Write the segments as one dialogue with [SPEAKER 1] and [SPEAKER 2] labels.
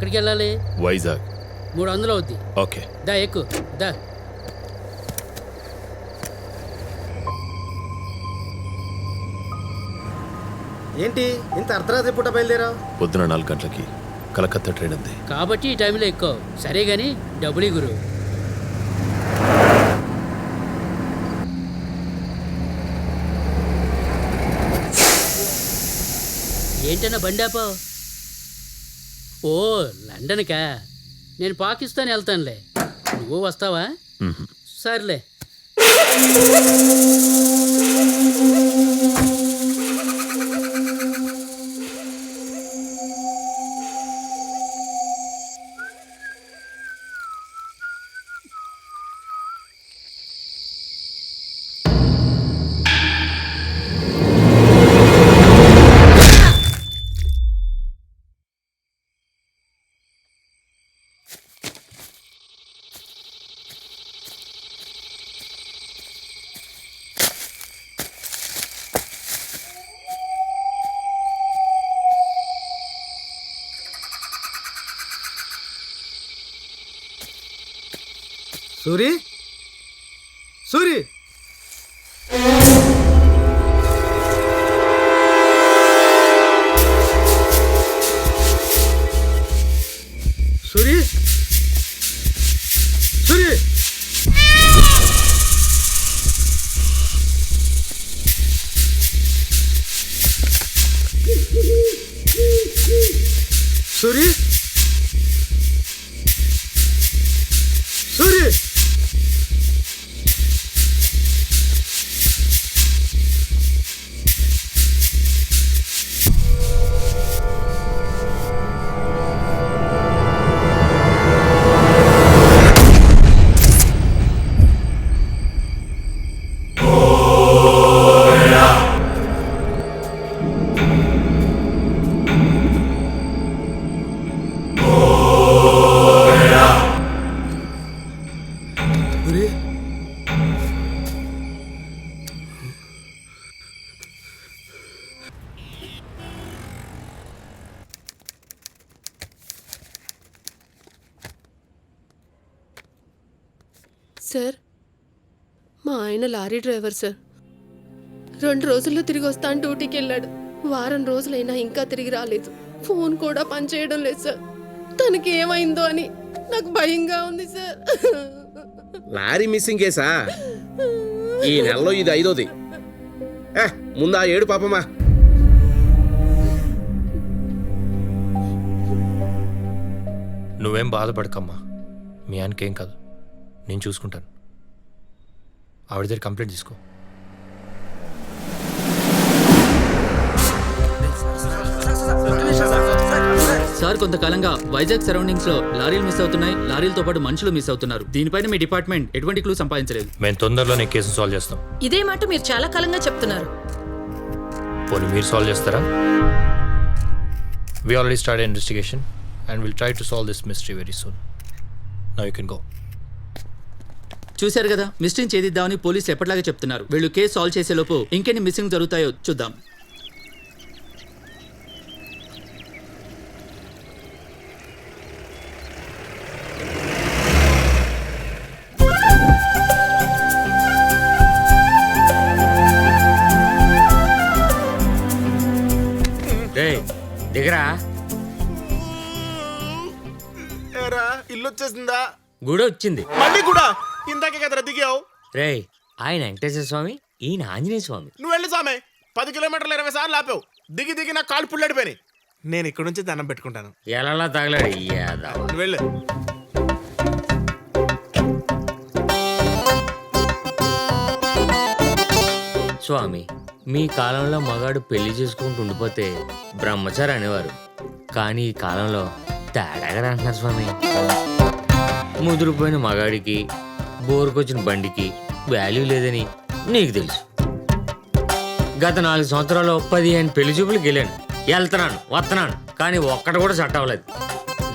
[SPEAKER 1] ఎక్కడికి వెళ్ళాలి?
[SPEAKER 2] వైజాగ్.
[SPEAKER 1] 300 అవుద్ది.
[SPEAKER 2] ఓకే,
[SPEAKER 1] దా ఎక్కు దా.
[SPEAKER 3] ఏంటి ఇంత అర్ధరాత్రి పూట బయలుదేరా?
[SPEAKER 2] పొద్దున 4 గంటలకి కలకత్తా ట్రైన్ ఉంది.
[SPEAKER 1] కాబట్టి ఈ టైంలో ఎక్కువ. సరే గాని డబ్బులు గురు. ఏంటన్నా బండాపో? ఓ లండన్కా? నేను పాకిస్తాన్ వెళ్తానులే, నువ్వు వస్తావా? సర్లే.
[SPEAKER 3] సూరి, సూరి, సూరి, సూరి, సూరి, సూరి.
[SPEAKER 4] సార్, మా ఆయన లారీ డ్రైవర్ సార్. 2 రోజుల్లో తిరిగి వస్తాను డ్యూటీకి వెళ్ళాడు. వారం రోజులైనా ఇంకా తిరిగి రాలేదు. ఫోన్ కూడా పనిచేయడం లేదు సార్. తనకి ఏమైందో అని నాకు భయంగా ఉంది సార్.
[SPEAKER 3] లారీ మిస్సింగ్ కేసా? ఈ నెలలో ఇది 5వ. ముందా 7 పాపమా.
[SPEAKER 5] నువ్వేం బాధపడకమ్మా, మీ ఆయనకేం కాదు, నేను చూసుకుంటాను. ఆవిడ దగ్గర కంప్లైంట్ తీసుకో.
[SPEAKER 6] సార్, కొంతకాలంగా వైజాగ్ సరౌండింగ్స్ లో లారీలు మిస్ అవుతున్నాయి, లారీలతో పాటు మనుషులు మిస్ అవుతున్నారు. దీనిపైన మీ డిపార్ట్మెంట్ ఎటువంటి క్లూ సంపాదించలేదు.
[SPEAKER 5] మేము తొందరలోనే కేసును సాల్వ్ చేస్తాం.
[SPEAKER 4] ఇదే మాట మీరు చాలా కాలంగా చెప్తున్నారు.
[SPEAKER 5] పోనీ మీరు సాల్వ్ చేస్తారా? We already started investigation and we'll try to solve this mystery very soon. Now you can go.
[SPEAKER 6] చూశారు కదా, మిస్టరీని ఛేదిద్దామని పోలీసులు ఎప్పటిలాగా చెప్తున్నారు. వీళ్ళు కేసు సాల్వ్ చేసే లోపు ఇంకెన్ని మిస్సింగ్ జరుగుతాయో చూద్దాం.
[SPEAKER 7] దిగరా.
[SPEAKER 3] ఇల్లు వచ్చేసిందా?
[SPEAKER 7] గుడి వచ్చింది.
[SPEAKER 3] మళ్ళీ కూడా ఇందాకే కదరా దిగావు.
[SPEAKER 7] రే, ఆయన వెంకటేశ్వర స్వామి, ఈయన ఆంజనేయ స్వామి.
[SPEAKER 3] నువ్వు వెళ్ళి స్వామి. 10 కిలోమీటర్లు 20 సార్లు ఆపావు. దిగి దిగి నా కాళ్ళు పుల్లడిపోయినాయి. నేను ఇక్కడ నుంచి దండం పెట్టుకుంటాను.
[SPEAKER 7] ఎలా తగలాడు
[SPEAKER 3] నువ్వు వెళ్ళు.
[SPEAKER 7] స్వామి, మీ కాలంలో మగాడు పెళ్లి చేసుకుంటూ ఉండిపోతే బ్రహ్మచారి అనేవారు. కానీ ఈ కాలంలో తేడాగా అంటున్నారు స్వామి. ముదిరిపోయిన మగాడికి, బోరుకొచ్చిన బండికి వాల్యూ లేదని నీకు తెలుసు. గత 4 సంవత్సరాల్లో 15 పెళ్లి చూపులకు వెళ్ళాను. వెళ్తున్నాను, వస్తున్నాను, కానీ ఒక్కటి కూడా సెట్ అవ్వలేదు.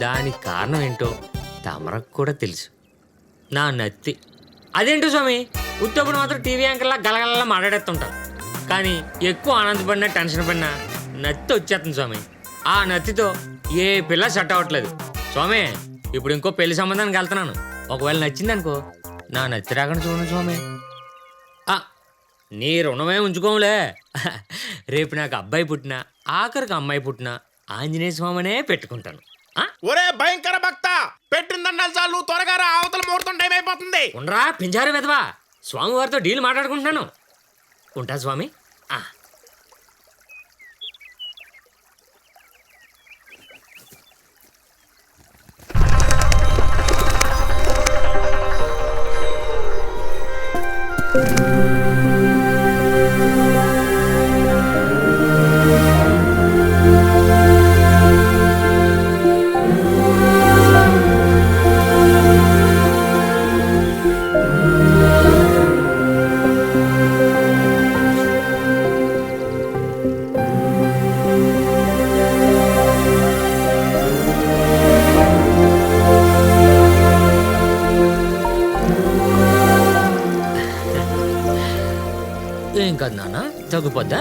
[SPEAKER 7] దానికి కారణం ఏంటో తమరకు కూడా తెలుసు. నా నత్తి. అదేంటో స్వామి, ఉత్తప్పుడు మాత్రం టీవీ యాంకర్లా గలగలలా మాట్లాడేస్తుంటారు. కానీ ఎక్కువ ఆనందపడినా టెన్షన్ పడినా నత్తి వచ్చేస్తుంది స్వామి. ఆ నత్తితో ఏ పిల్ల సెట్ అవ్వట్లేదు. స్వామి ఇప్పుడు ఇంకో పెళ్లి సంబంధానికి వెళ్తున్నాను. ఒకవేళ నచ్చిందనుకో, నా నచ్చి రాకుండా చూడండి స్వామి. ఆ, నీ రుణమే ఉంచుకోములే. రేపు నాకు అబ్బాయి పుట్టినా, ఆఖరికి అమ్మాయి పుట్టినా ఆంజనేయ స్వామినే పెట్టుకుంటాను. ఆ?
[SPEAKER 3] ఒరే భయంకర భక్త, పెట్టిందన్నాలు చాలు, నువ్వు త్వరగా రా, అవతల ముహూర్తం టైం అయిపోతుంది.
[SPEAKER 7] ఉండరా పింజారు వెదవా, స్వామివారితో డీల్ మాట్లాడుకుంటున్నాను. ఉంటా స్వామి. ఆ. ఏం కాదు నాన్న, తగ్గిపోద్దా?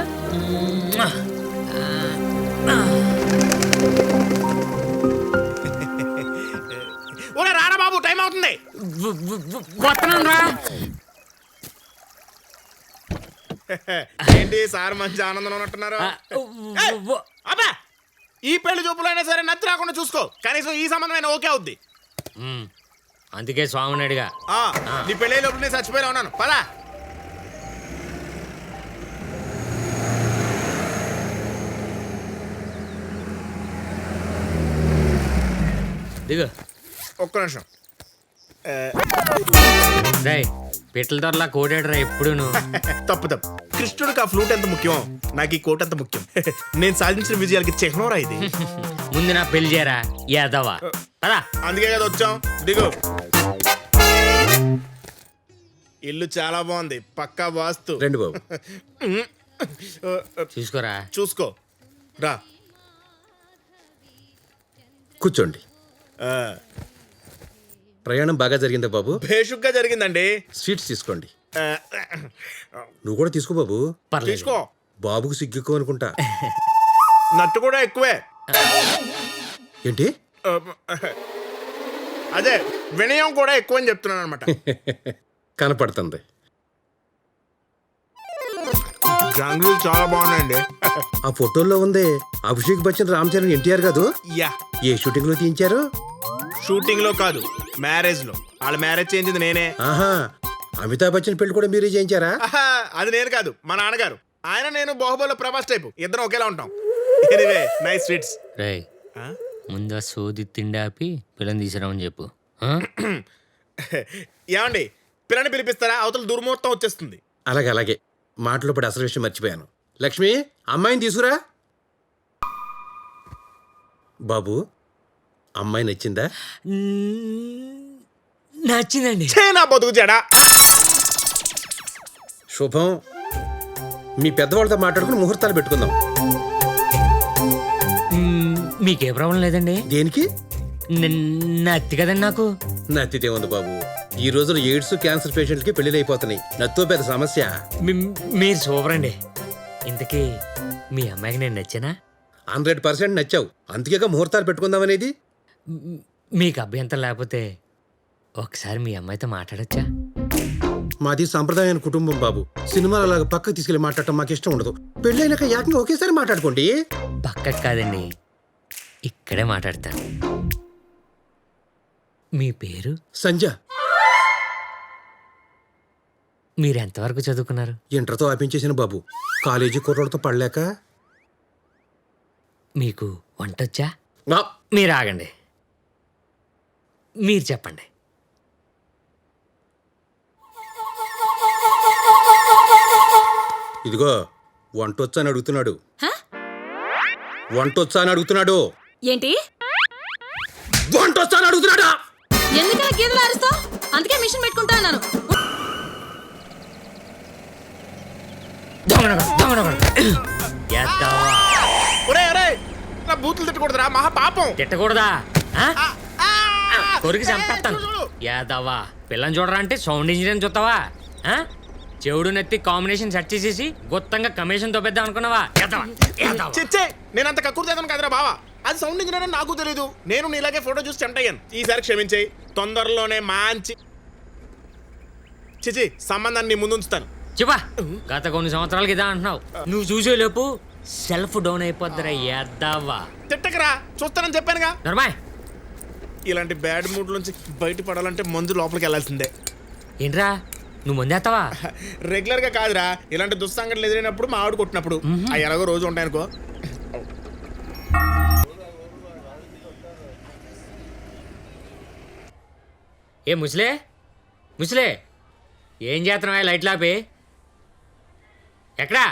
[SPEAKER 3] ఒరే రారా బాబు, టైం అవుతుంది.
[SPEAKER 7] వస్తున్నాను రా.
[SPEAKER 3] ఏంటి సార్ మంచి ఆనందం ఉన్నట్టున్నారు. అబ్బా, ఈ పెళ్లి చూపులైనా సరే నచ్చి రాకుండా చూసుకో, కనీసం ఈ సంబంధమైనా ఓకే అవుద్ది.
[SPEAKER 7] అందుకే స్వామిని అడిగా.
[SPEAKER 3] నీ పెళ్ళే లోపల నేను చచ్చిపోయినా ఉన్నాను. పదా
[SPEAKER 7] దిగు.
[SPEAKER 3] ఒక్క నిమిషం.
[SPEAKER 7] రేయ్, పిట్టల దొరలా కోడాడరా ఎప్పుడూను.
[SPEAKER 3] తప్పు తప్పు. కృష్ణుడికి ఆ ఫ్లూట్ ఎంత ముఖ్యం, నాకు ఈ కోట్ ఎంత ముఖ్యం. నేను సాధించిన విజయాలకి చిహ్నోరా ఇది.
[SPEAKER 7] ముందు నా పెళ్లి చేయరా యాదవా. పదా.
[SPEAKER 3] అందుకే కదా వచ్చాం. దిగు. ఇల్లు చాలా బాగుంది, పక్కా వాస్తు.
[SPEAKER 2] రండి బాబు.
[SPEAKER 7] చూసుకోరా.
[SPEAKER 3] చూసుకో రా.
[SPEAKER 2] కూర్చోండి. ప్రయాణం బాగా జరిగిందా బాబు?
[SPEAKER 3] భేషుగ్గా జరిగిందండి.
[SPEAKER 2] స్వీట్స్ తీసుకోండి.
[SPEAKER 3] ఆ,
[SPEAKER 2] నువ్వు కూడా తీసుకో బాబు.
[SPEAKER 7] పర్లేదు.
[SPEAKER 3] తీసుకో.
[SPEAKER 2] బాబుకు సిగ్గుకో అనుకుంటా.
[SPEAKER 3] నట్టు కూడా ఎక్కువే.
[SPEAKER 2] ఏంటి?
[SPEAKER 3] అదే వినయం కూడా ఎక్కువ అని చెప్తున్నాను అనమాట.
[SPEAKER 2] కనపడుతుంది.
[SPEAKER 3] జంగులు చాలా బాగున్నాయండి.
[SPEAKER 2] ఆ ఫోటోల్లో ఉంది అభిషేక్ బచ్చన్, రామ్ చరణ్, ఎన్టీఆర్ కాదు?
[SPEAKER 3] యా,
[SPEAKER 2] ఏ షూటింగ్ లో తీయించారు?
[SPEAKER 3] షూటింగ్ లో కాదు, మ్యారేజ్ లో. వాళ్ళ మ్యారేజ్ చేయించింది నేనే.
[SPEAKER 2] ఆహా, అమితాబ్ బచ్చన్ పెళ్లి కూడా మీరే చేయించారా?
[SPEAKER 3] ఆహా, అది నేను కాదు, మా నాన్నగారు. ఆయన నేను బాహుబలిలో ప్రభాస్ టైపు, ఇద్దరం ఒకేలా ఉంటాం. Anyway, nice sweets.
[SPEAKER 7] రేయ్, ముందు ఆ సోది తిండి ఆపి పిల్లని తీసుకురామని చెప్పు. ఆ?
[SPEAKER 3] ఏమండి, పిల్లని పిలిపిస్తారా? అవతల దుర్ముహూర్తం వచ్చేస్తుంది.
[SPEAKER 2] అలాగే అలాగే. మాటలో పడి అసలు విషయం మర్చిపోయాను. లక్ష్మి, అమ్మాయిని తీసుకురా. బాబు, అమ్మాయి నచ్చిందా?
[SPEAKER 7] నచ్చిందండి.
[SPEAKER 3] నా బతుకు చెడా.
[SPEAKER 2] శుభం. మీ పెద్దవాళ్ళతో మాట్లాడుకుని ముహూర్తాలు పెట్టుకుందాం.
[SPEAKER 7] మీకే ప్రాబ్లం లేదండి?
[SPEAKER 2] దేనికి?
[SPEAKER 7] నత్తి కదండి నాకు.
[SPEAKER 2] నత్తితే ఉంది బాబు. ఈ రోజున ఎయిడ్స్, క్యాన్సర్ పేషెంట్లకి పెళ్లిళ్ళు అయిపోతున్నాయి. నత్తో పెద్ద సమస్య.
[SPEAKER 7] మీరు సూపర్ అండి. ఇంతకీ మీ అమ్మాయికి నేను నచ్చానా?
[SPEAKER 2] 100% నచ్చావు. అందుకేగా ముహూర్తాలు పెట్టుకుందాం అనేది.
[SPEAKER 7] మీకు అభ్యంతరం లేకపోతే ఒకసారి మీ అమ్మాయితో మాట్లాడొచ్చా?
[SPEAKER 2] మాది సాంప్రదాయమైన కుటుంబం బాబు. సినిమాలు అలాగ పక్కకు తీసుకెళ్లి మాట్లాడటం మాకు ఇష్టం ఉండదు. పెళ్ళైనాక ఏకంగా ఒకేసారి మాట్లాడుకోండి.
[SPEAKER 7] పక్కకు కాదండి, ఇక్కడే మాట్లాడతాను. మీ పేరు?
[SPEAKER 2] సంజ.
[SPEAKER 7] మీరు ఎంతవరకు చదువుకున్నారు?
[SPEAKER 2] ఇంటర్తో ఆపించేసిన బాబు. కాలేజీ కుర్రోడితో పడలేక.
[SPEAKER 7] మీకు వంటొచ్చా?
[SPEAKER 2] నా,
[SPEAKER 7] మీరు ఆగండి, మీరు చెప్పండి.
[SPEAKER 2] ఇదిగో వంటొచ్చా అని అడుగుతున్నాడు. వంటొచ్చా అని అడుగుతున్నాడు.
[SPEAKER 8] ఏంటి?
[SPEAKER 2] వంటొచ్చా అని అడుగుతున్నాడా?
[SPEAKER 8] ఎందుకలా గీతలు ఆరుస్తావు? అందుకే మిషన్ పెట్టుకుంటా అన్నాను.
[SPEAKER 3] నా బూతులు తిట్టకూడదురా, మహా పాపం.
[SPEAKER 7] తిట్టకూడదా? కొరికి చంపేస్తాను. యాదవా, పిల్లని చూడరా అంటే సౌండ్ ఇంజనీర్ చూస్తావా? చెవుడు నెత్తి కాంబినేషన్ సెట్ చేసేసి గొత్తంగా కమిషన్ తోపేద్దాం అనుకున్నావా?
[SPEAKER 3] చిచ్చే, నేనంత కక్కురు చేద్దాను కదరా బావా. అది సౌండ్ ఇంజనీర్ అని నాకు తెలీదు. నేను నీలాగే ఫోటో చూసి టెంప్ట్ అయ్యాను. ఈసారి క్షమించేయి. తొందరలోనే మంచి చిచి సంబంధాన్ని నీ ముందు ఉంచుతాను.
[SPEAKER 7] చెప్పా గత కొన్ని సంవత్సరాలకి ఇదా అంటున్నావు. నువ్వు చూసేలోపు సెల్ఫ్ డౌన్ అయిపోద్దరా ఎద్దావా.
[SPEAKER 3] తిట్టకరా, చూస్తానని చెప్పానుగా.
[SPEAKER 7] నర్మాయ్
[SPEAKER 3] ఇలాంటి బ్యాడ్ మూడ్ నుంచి బయటపడాలంటే మందు లోపలికి వెళ్ళాల్సిందే.
[SPEAKER 7] ఏంట్రా నువ్వు ముందేస్తావా?
[SPEAKER 3] రెగ్యులర్ గా కాదురా, ఇలాంటి దుస్సంఘటనలు ఎదురైనప్పుడు మా ఆవిడ కొట్టినప్పుడు అవి ఎలాగో రోజు ఉంటాయనుకో.
[SPEAKER 7] ఏ ముసలే ముసలే ఏం చేస్తున్నావా లైట్లు ఆపి? ఎక్కడా?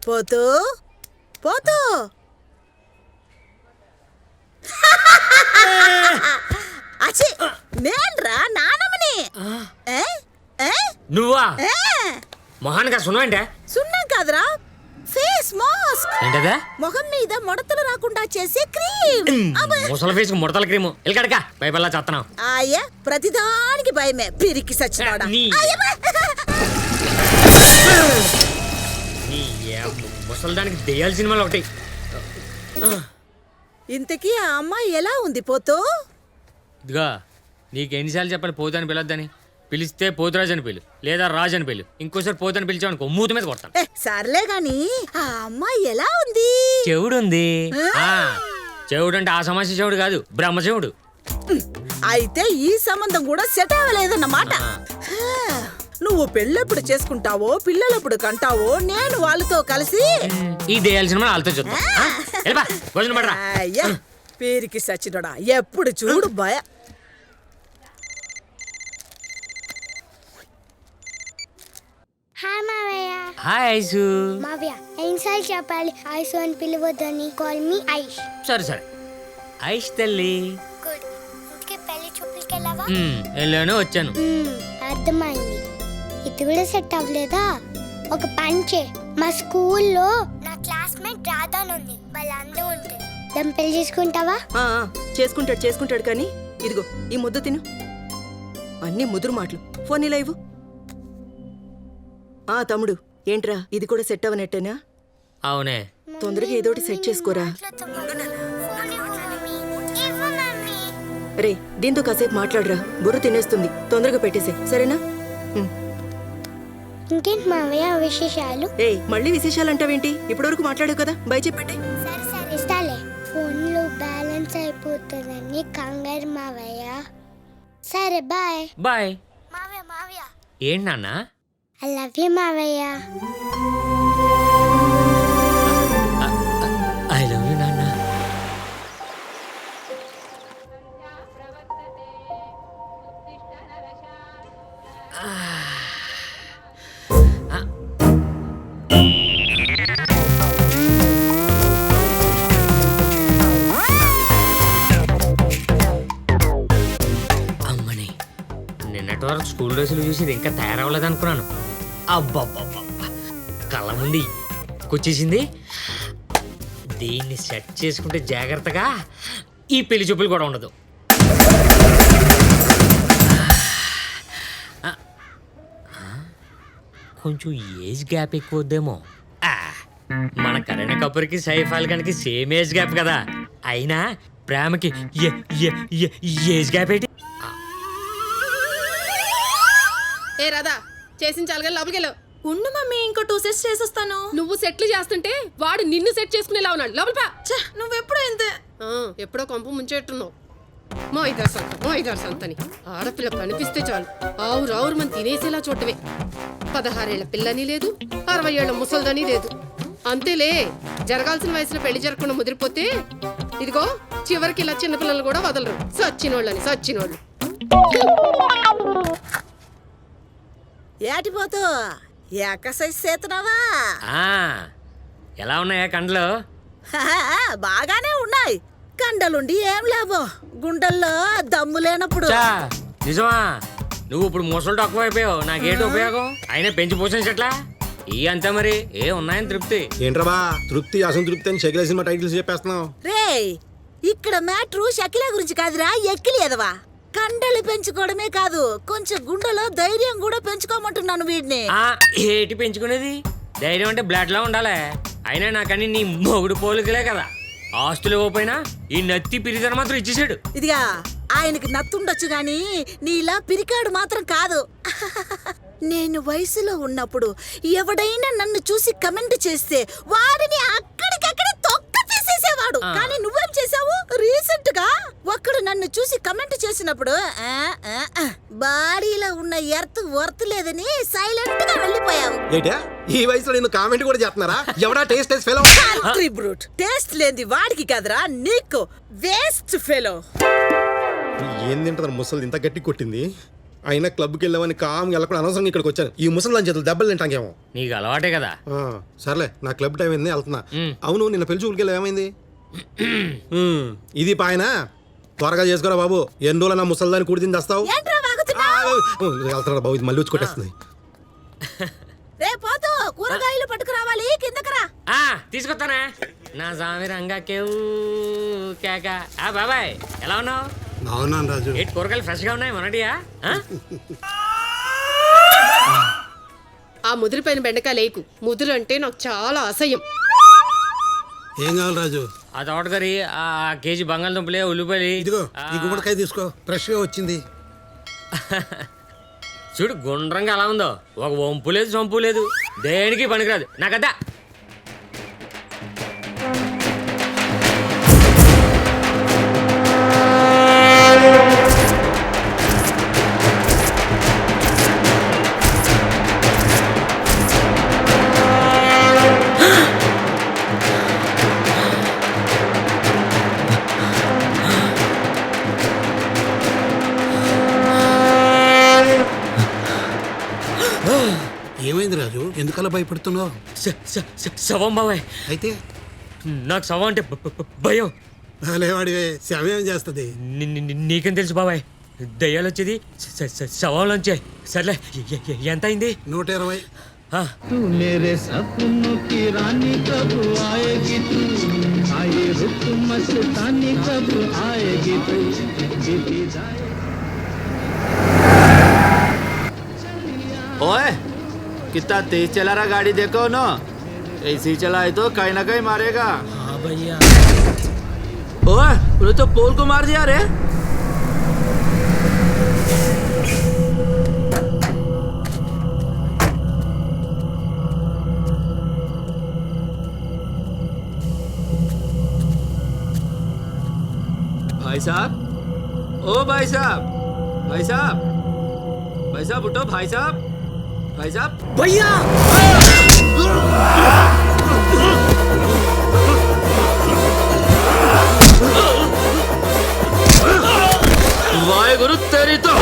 [SPEAKER 9] పోతూ పోతూ అచ్చి నేన్రా నానమ్మని. ఏ? ఏ?
[SPEAKER 7] నువ్వా?
[SPEAKER 9] ఏ?
[SPEAKER 7] మొహాన్గా సున్నాంటే
[SPEAKER 9] సున్నం కాదురా, ఫేస్ మాస్క్.
[SPEAKER 7] ఏంటదా?
[SPEAKER 9] ముఖం మీద ముడతలు రాకుండా చేసే క్రీమ్.
[SPEAKER 7] ముసలి ఫేస్ ముడతల క్రీము ఎల్కడక పైపల్లా చేస్తున్నావు.
[SPEAKER 9] అయ్యా ప్రతిదానికి భయమే, పిరికి సచ్చినోడా.
[SPEAKER 7] నీ- ముసలిదానికి దెయ్యాల సినిమాలు ఒకటి.
[SPEAKER 9] ఇంతకీ ఆ అమ్మాయి ఎలా ఉంది పోతూ?
[SPEAKER 7] ఇదిగా నీకు ఎన్నిసార్లు చెప్పాలి పోతాను పిలొద్దని? పిలిస్తే పోతురాజు అని పిలు, లేదా రాజు అని పిలు. ఇంకోసారి పోతాను పిలిచావనుకో మూతి మీద కొడతాను.
[SPEAKER 9] సర్లే గాని ఆ అమ్మాయి ఎలా ఉంది?
[SPEAKER 7] చెవుడుంది. చెవుడు అంటే ఆ సమస్య చెవుడు కాదు, బ్రహ్మచెవుడు.
[SPEAKER 9] అయితే ఈ సంబంధం కూడా సెట్ అవ్వలేదన్నమాట. నువ్వు పెళ్ళెప్పుడు చేసుకుంటావో పిల్లలెప్పుడు కంటావో నేను వాళ్ళతో కలిసి
[SPEAKER 7] ఈ దెయ్యాల సినిమా వాళ్ళతో చూద్దాం. వెళ్ళిపా, భోజనం పడరా.
[SPEAKER 9] అయ్యా పేరుకి సచ్చినోడా, ఎప్పుడు చూడు భయ.
[SPEAKER 10] హాయ్ మావయ్య.
[SPEAKER 7] Hi ice.
[SPEAKER 10] మావయ్య ఎన్నిసార్లు చెప్పాలి ఐసు అని పిలవద్దని? Call me Aish.
[SPEAKER 7] సరే సరే ఐష్ తల్లి.
[SPEAKER 10] గుడ్. ఇంటికి పెళ్లి చూపులకి వెళ్ళావా?
[SPEAKER 7] వెళ్ళాను వచ్చాను.
[SPEAKER 10] అర్థమైంది. ఇది కూడా సెట్ అవ్వలేదా? ఒక పంచే, మా స్కూల్లో నా క్లాస్మేట్ రాధాన్ ఉంది, వాళ్ళందరూ ఉంటుంది. దాన్ని పెళ్లి చేసుకుంటావా?
[SPEAKER 9] చేసుకుంటాడు కానీ ఇదిగో ఈ ముద్ద తిను. అన్ని ముదురు మాటలు. ఫోన్ ఇలా ఇవ్వు. తమ్ముడు ఏంట్రా ఇది కూడా సెట్ అవ్వనట్టేనా?
[SPEAKER 7] అవునే.
[SPEAKER 9] తొందరగా ఏదోటి సెట్ చేసుకోరా.
[SPEAKER 10] ఫోన్ ఇవ్వు మమ్మీ. ఇవ్వు మమ్మీ.
[SPEAKER 9] రే దీంతో కాసేపు మాట్లాడరా, బుర్ర తినేస్తుంది. తొందరగా పెట్టేసే సరేనా?
[SPEAKER 10] ఇంకేంటి మావయ్య విశేషాలు?
[SPEAKER 9] మళ్ళీ విశేషాలంటావేంటి? ఇప్పటివరకు మాట్లాడావు కదా, బై చెప్పండి.
[SPEAKER 10] సరే సరే ఇస్తాలే. ఫోన్లో బ్యాలెన్స్ అయిపోతుందని కంగారు మావయ్య. సరే బాయ్.
[SPEAKER 7] బాయ్.
[SPEAKER 10] మావయ్య మావయ్య
[SPEAKER 7] ఏంటి నాన్న?
[SPEAKER 10] ఐ లవ్ యూ మావయ్య.
[SPEAKER 7] ఐ లవ్ యూ నాన్న. అమ్మని నిన్నటి వరకు స్కూల్ డ్రెస్సులు చూసి ఇది ఇంకా తయారవ్వలేదు అనుకున్నాను. అబ్బబ్బబ్బబ్బా కళ్ళ ముందు వచ్చేసింది. దీన్ని సెట్ చేసుకుంటే జాగ్రత్తగా ఈ పెళ్లి చూపులు కూడా ఉండదు. కొంచెం ఏజ్ గ్యాప్ ఎక్కువ వద్దేమో. మన కరీనా కపూర్కి సైఫ్ అలీ ఖాన్కి సేమ్ ఏజ్ గ్యాప్ కదా. అయినా ప్రేమకి ఏజ్ గ్యాప్ ఏంటి?
[SPEAKER 4] ఏ రాధా చేసిన చాలుగా లోపలికి వెళ్ళు.
[SPEAKER 8] ఉండు మమ్మీ, ఇంకో 2 సెట్స్ చేసేస్తాను.
[SPEAKER 4] నువ్వు సెట్లు చేస్తుంటే వాడు నిన్ను సెట్ చేసుకునేలా ఉన్నాడు. లోపల పా.
[SPEAKER 8] నువ్వెప్పుడు ఇంతే.
[SPEAKER 4] ఎప్పుడో కొంప ముంచెట్టున్నావు. మోయిదార్ సంతని ఆడపిల్ల కనిపిస్తే చాలు ఆవురావురు మనం తినేసేలా చూడటమే. 16 ఏళ్ల పిల్లని లేదు, 60 ఏళ్ల ముసల్దని లేదు. అంతేలే, జరగాల్సిన వయసులో పెళ్లి జరగకుండా ముదిరిపోతే ఇదిగో చివరికి ఇలా చిన్నపిల్లలు కూడా వదలరు. సచ్చినోళ్ళు.
[SPEAKER 9] ఏటిపోతూ ఎక్సర్సైజ్ చేస్తున్నావా?
[SPEAKER 7] ఎలా ఉన్నాయా కండ్లు?
[SPEAKER 9] బాగానే ఉన్నాయి. కండలుండి ఏం లాభం, గుండెల్లో దమ్ము లేనప్పుడు.
[SPEAKER 7] నిజమా? నువ్వు ఇప్పుడు ముసలు తక్కువ అయిపోయావు, నాకేంటి ఉపయోగం? అయినా పెంచి పోషించట్లా ఈ అంతా మరి ఏ ఉన్నాయని తృప్తి.
[SPEAKER 2] ఏంట్రా తృప్తి అసంతృప్తి అని షకిలా సినిమా టైటిల్స్ చెప్పేస్తున్నావు?
[SPEAKER 9] రే ఇక్కడ మ్యాట్రు షకిలా గురించి కాదురా, ఎక్కిలి ఎదవా. కండలు పెంచుకోవడమే కాదు కొంచెం గుండెలో ధైర్యం కూడా పెంచుకోమంటున్నాను వీడిని.
[SPEAKER 7] ఏటి పెంచుకునేది? ధైర్యం అంటే బ్లడ్ లా ఉండాలి. అయినా నాకని నీ మొగుడు పోలికలే కదా. ఆస్తులు ఇవ్వకపోయినా ఈ నత్తి పిరిదన మాత్రం ఇచ్చేసాడు.
[SPEAKER 9] ఇదిగా ఆయనకి నత్తుండొచ్చు గాని నీలా పిరికాడు మాత్రం కాదు. నేను వయసులో ఉన్నప్పుడు ఎవడైనా నన్ను చూసి కమెంట్ చేస్తే వాడిని అక్కడికక్కడే తొక్క తీసేసేవాడు. కానీ నువ్వేం చేసావు? రీసెంట్ గా ఒక్కడు నన్ను చూసి కమెంట్ చేసినప్పుడు బాడీలో ఉన్న ఎర్త్ వర్త్ లేదని సైలెంట్ గా వెళ్ళిపోయావు.
[SPEAKER 2] ఏటా ఈ వయసులో నేను కామెంట్ కూడా చేస్తున్నారా? ఎవడా టేస్ట్ ఫెలో?
[SPEAKER 9] బ్రూట్ టేస్ట్ లేని వాడికి కదరా నీకు. Waste fellow.
[SPEAKER 2] ఏం తింటారు ముసలి ఇంత గట్టి కొట్టింది? అయినా క్లబ్కి వెళ్ళామని కామ్గా వెళ్ళకుండా అనవసరంగా ఇక్కడికి వచ్చాను. ఈ ముసలి చేతులు దెబ్బలు తింటాకేమో.
[SPEAKER 7] నీకు అలవాటే కదా.
[SPEAKER 2] సర్లే నా క్లబ్ టైం అయింది, వెళ్తున్నా. అవును నిన్న పెళ్లి చూపులకి వెళ్ళి ఏమైంది? ఇది పాయన త్వరగా చేసుకోరా బాబు. ఎన్ని రోజులు నా ముసలిదాన్ని కూడి తిని తెస్తావు? వెళ్తారా బాబు, ఇది మళ్ళీ వచ్చి కొట్టేస్తుంది.
[SPEAKER 9] రేపోతూ కూరగాయలు పట్టుకురావాలి, కిందకరా.
[SPEAKER 7] తీసుకొస్తానా నా స్వామి రంగా కేవు కేక. బాబాయ్ ఎలా ఉన్నావు?
[SPEAKER 2] బాగున్నాను రాజు.
[SPEAKER 7] ఏంటి కూరగాయలు ఫ్రెష్ గా ఉన్నాయి మొన్నటియా?
[SPEAKER 4] ఆ ముదిరిపోయిన బెండకాయ లేకు. ముదురు అంటే నాకు చాలా అసహ్యం.
[SPEAKER 2] ఏం కావాలి రాజు?
[SPEAKER 7] ఆ తోటకరి, ఆ కేజీ బంగాళదుంపలే, ఉల్లిపాయలు.
[SPEAKER 2] ఇదిగో ఈ గుమ్మడికాయ తీసుకో, ఫ్రెష్ గా వచ్చింది.
[SPEAKER 7] చూడు గుండ్రంగా అలా ఉందో. ఒక వంపు లేదు సొంపు లేదు, దేనికి పనికిరాదు నాకద్దా.
[SPEAKER 2] ఏమైంది రాజు? ఎందుకలా భయపడుతున్నావు?
[SPEAKER 7] శవం బాబాయ్.
[SPEAKER 2] అయితే
[SPEAKER 7] నాకు శవం అంటే భయం.
[SPEAKER 2] లేవాడివే, శవం చేస్తుంది.
[SPEAKER 7] నీకేం తెలుసు బాబాయ్? దయ్యాలు వచ్చేది శవంలోంచే. సర్లే ఎంత అయింది?
[SPEAKER 2] 120.
[SPEAKER 6] ओए कितना तेज चला रहा गाड़ी, देखो ना. ऐसी चलाए तो कहीं ना कहीं मारेगा.
[SPEAKER 1] हाँ भैया.
[SPEAKER 6] ओए उन्हें तो पोल को मार दिया रे. भाई साहब, ओ भाई साहब, भाई साहब, भाई साहब उठो. भाई साहब, भाई साहब,
[SPEAKER 1] भैया
[SPEAKER 6] वाहे गुरु तेरी तो.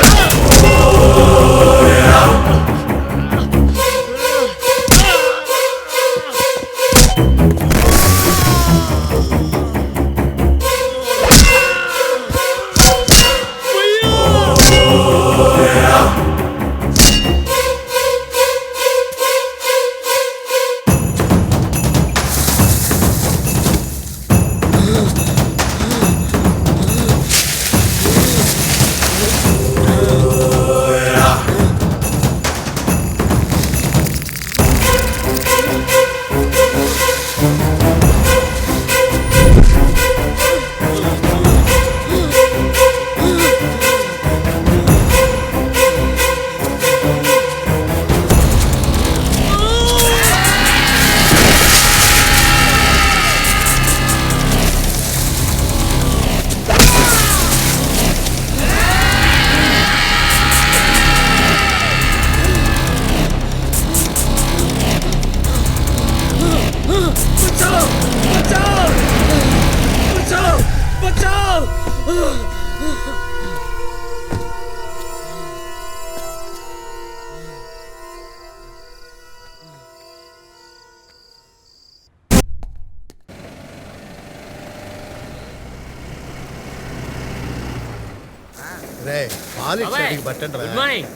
[SPEAKER 7] Good morning.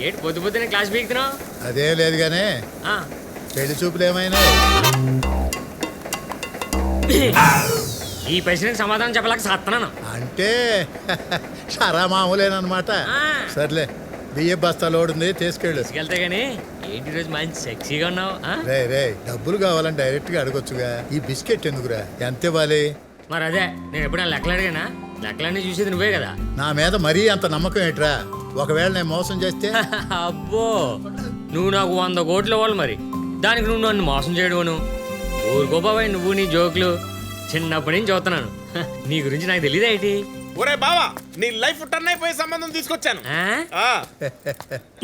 [SPEAKER 7] ఏంటి పొద్దు పొద్దునే క్లాస్ పీకుతున్నావు?
[SPEAKER 11] అదే లేదు గానే పెళ్లి చూపులు ఏమైనా
[SPEAKER 7] ఈ ప్రశ్నకి సమాధానం చెప్పలేక సత్తనాను.
[SPEAKER 11] అంటే షరా మామూలేనమాట. సర్లే బియ్య బస్తా లోడ్ ఉంది, తీసుకెళ్ళు.
[SPEAKER 7] తీసుకెళ్తే గానీ ఏంటి రోజు మంచి సెక్సీగా ఉన్నావు.
[SPEAKER 11] రే రే డబ్బులు కావాలని డైరెక్ట్ గా అడగొచ్చుగా. ఈ బిస్కెట్ ఎందుకురా? ఎంత ఇవ్వాలి?
[SPEAKER 7] మరి అదే నేను ఎప్పుడైనా లెక్కలు అడిగానా? లెక్కలన్నీ చూసేది నువ్వే కదా.
[SPEAKER 11] నా మీద మరీ అంత నమ్మకం ఏంట్రా? ఒకవేళ నేను మోసం చేస్తే?
[SPEAKER 7] అబ్బో, నువ్వు నాకు 100 కోట్లు ఇవ్వాలి మరి. దానికి నువ్వు నన్ను మోసం చేయడమును. ఊరుకో బాబాయ్, నువ్వు నీ జోకులు చిన్నప్పటి నుంచి చూస్తున్నాను. నీ గురించి నాకు తెలియదు ఏంటి.
[SPEAKER 3] ఒరే బావా, నీ లైఫ్ టర్న్ అయిపోయే సంబంధం తీసుకొచ్చాను.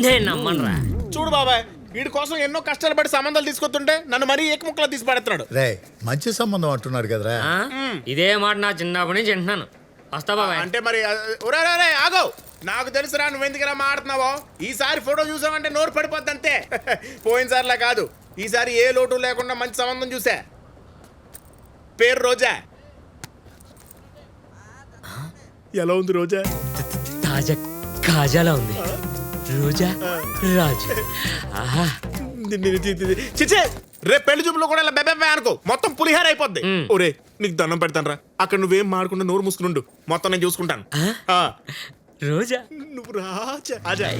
[SPEAKER 7] నేను నమ్మనురా.
[SPEAKER 3] చూడు బాబాయ్, వీడి కోసం ఎన్నో కష్టాలు పడి సంబంధాలు తీసుకొస్తుంటే నన్ను మరీ ఏకముక్కలా తీసి పడుతున్నాడు.
[SPEAKER 11] రే మంచి సంబంధం అంటున్నాడు కదరా.
[SPEAKER 7] ఇదే మాట నా చిన్నప్పటి నుంచి వింటున్నాను. వస్తా బాబాయ్.
[SPEAKER 3] అంటే మరి ఒరే ఆగో, నాకు తెలుసురా నువ్వు ఎందుకురా మాడుతున్నావో. ఈసారి ఫోటో చూసావంటే నోరు పడిపోద్ది అంతే. పోయినసారిలా కాదు, ఈసారి ఏ లోటు లేకుండా మంచి సంబంధం చూసా. పేరు రోజా. ఎలా ఉంది రోజా?
[SPEAKER 7] తాజా కాజాలా ఉంది. రోజా రాజు.
[SPEAKER 3] చిచ్చే, రేపు పెళ్లి చూపులో కూడా ఇలా బెబ్బే అనుకో, మొత్తం పులిహార అయిపోద్ది. ఒరే నీకు దండం పెడతాను రా, అక్కడ నువ్వేం మాడకుండా నోరు మూసుకునుండు, మొత్తం నేను చూసుకుంటాను.
[SPEAKER 7] రోజా
[SPEAKER 3] నువ్వు రాజా.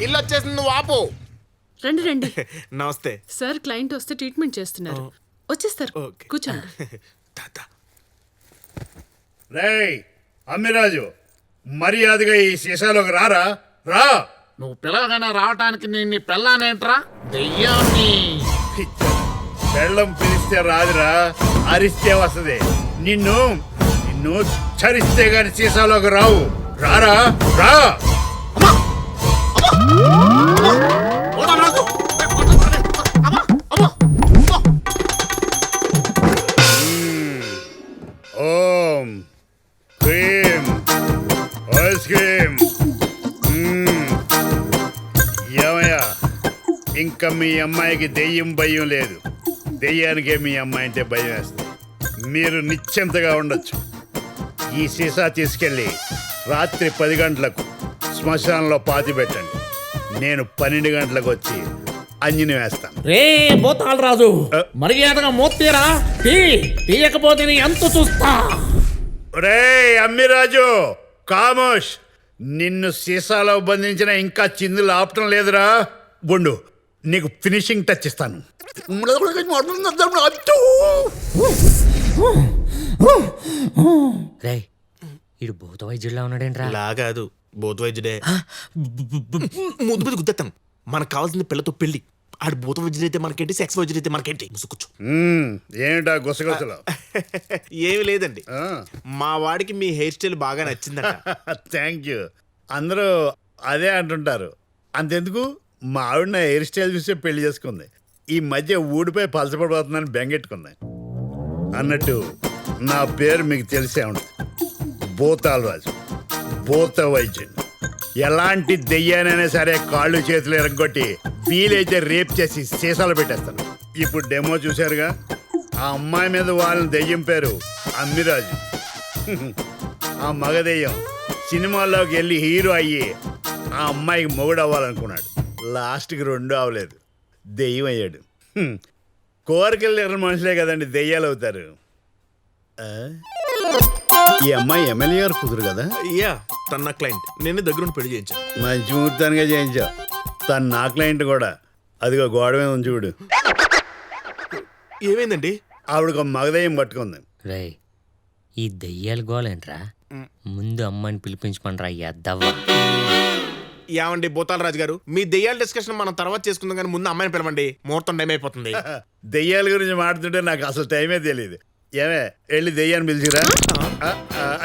[SPEAKER 3] ఇల్లు వచ్చేసింది, నువ్వు ఆపు.
[SPEAKER 4] రండి రండి.
[SPEAKER 3] నమస్తే
[SPEAKER 4] సార్, క్లయింట్ వస్తే ట్రీట్మెంట్ చేస్తున్నారు. వచ్చేస్తారు, కూర్చోండి.
[SPEAKER 11] రేయ్ అమ్మిరాజు, మర్యాదగా ఈ సీసాలోకి రారా. రా.
[SPEAKER 12] నువ్వు పిల్లగానే రావటానికి నీ పిల్లానేంట్రా? దెయ్యాన్ని.
[SPEAKER 11] బెల్లం పిలిస్తే రాదురా, అరిస్తే వస్తుంది. నిన్ను చరిస్తే గాని సీసాలోకి రావు. రారా రా. ఓం క్రీం ఐస్ క్రీం. ఏమయ్యా, ఇంకా మీ అమ్మాయికి దెయ్యం భయం లేదు. దెయ్యానికే మీ అమ్మాయి అంటే భయం వేస్తుంది. మీరు నిశ్చింతగా ఉండొచ్చు. ఈ సీసా తీసుకెళ్ళి రాత్రి 10 గంటలకు శ్మశానంలో పాతి పెట్టండి. నేను 12 గంటలకు వచ్చి అంజని వేస్తాను.
[SPEAKER 12] రే పోతాల్ రాజు, మర్యాదగా మోత్తీరా. తీయకపోతే నీ ఎంత చూస్తా.
[SPEAKER 11] రే అమ్మిరాజు, కామోష్. నిన్ను సీసాలో బంధించిన ఇంకా చిందులు ఆపటం లేదురా. బొండు, నీకు ఫినిషింగ్ టచ్ ఇస్తాను.
[SPEAKER 7] రే, ఇడు భూత వైద్యుడిలా ఉన్నాడేంట్రా?
[SPEAKER 3] లాగాదు, భూత వైద్యుడే. ముద్దు మీద గుద్దేస్తాను. మనకు కావాల్సింది పిల్లతో పెళ్లి. ఆడు భూత వైద్యుడు అయితే మనకేంటి, సెక్స్ వైద్యుడు అయితే మనకేంటి. ముసుకొచ్చు.
[SPEAKER 11] ఏంటా గుసగుసలు?
[SPEAKER 3] ఏమి లేదండి, మా వాడికి మీ హెయిర్ స్టైల్ బాగా నచ్చిందంట.
[SPEAKER 11] Thank you. అందరూ అదే అంటుంటారు. అంతెందుకు, మా ఆవిడ నా హెయిర్ స్టైల్ చూసే పెళ్లి చేసుకుంది. ఈ మధ్య ఊడిపోయి పలసపడిపోతుందని బెంగెట్టుకుంది. అన్నట్టు నా పేరు మీకు తెలిసే ఉంటుంది, భూతాలరాజు, భూత వైద్యుడు. ఎలాంటి దెయ్యానైనా సరే కాళ్ళు చేతులు ఎరగొట్టి వీలైతే రేప్ చేసి సీసాలు పెట్టేస్తాను. ఇప్పుడు డెమో చూశారుగా, ఆ అమ్మాయి మీద వాళ్ళని దెయ్యం పేరు అమ్మిరాజు. ఆ మగ దెయ్యం సినిమాల్లోకి వెళ్ళి హీరో అయ్యి ఆ అమ్మాయికి మొగుడు అవ్వాలనుకున్నాడు. లాస్ట్కి 2 అవ్వలేదు, దెయ్యం అయ్యాడు. కోరికలు లేని మనుషులే కదండి దెయ్యాలు అవుతారు. ఈ అమ్మాయి ఎమ్మెల్యే గారు కుదురు కదా?
[SPEAKER 3] యా, తన నా క్లయింట్. నేను దగ్గరుండి పెళ్లి చేయించాను.
[SPEAKER 11] మంచి ముహూర్తానిగా చేయించావు. తను నా క్లయింట్ కూడా. అదిగో గోడ మీద ఉంది చూడు.
[SPEAKER 3] ఏమైందండి?
[SPEAKER 11] ఆవిడకు మగదయ్యం పట్టుకుంది.
[SPEAKER 7] రే, ఈ దెయ్యాల గోలేంట్రా? ముందు అమ్మాయిని పిలిపించమనరా ఎద్దవ్వా.
[SPEAKER 3] ఏమండి భూతాలరాజు గారు, మీ దెయ్యాల డిస్కషన్ మనం తర్వాత చేసుకుందాం, కానీ ముందు అమ్మాయిని పిలవండి, ముహూర్తం టైం అయిపోతుంది.
[SPEAKER 11] దెయ్యాల గురించి మాట్లాడుతుంటే నాకు అసలు టైమే తెలియదు. ఏమే, వెళ్ళి దెయ్యాన్ని పిలిచిరా.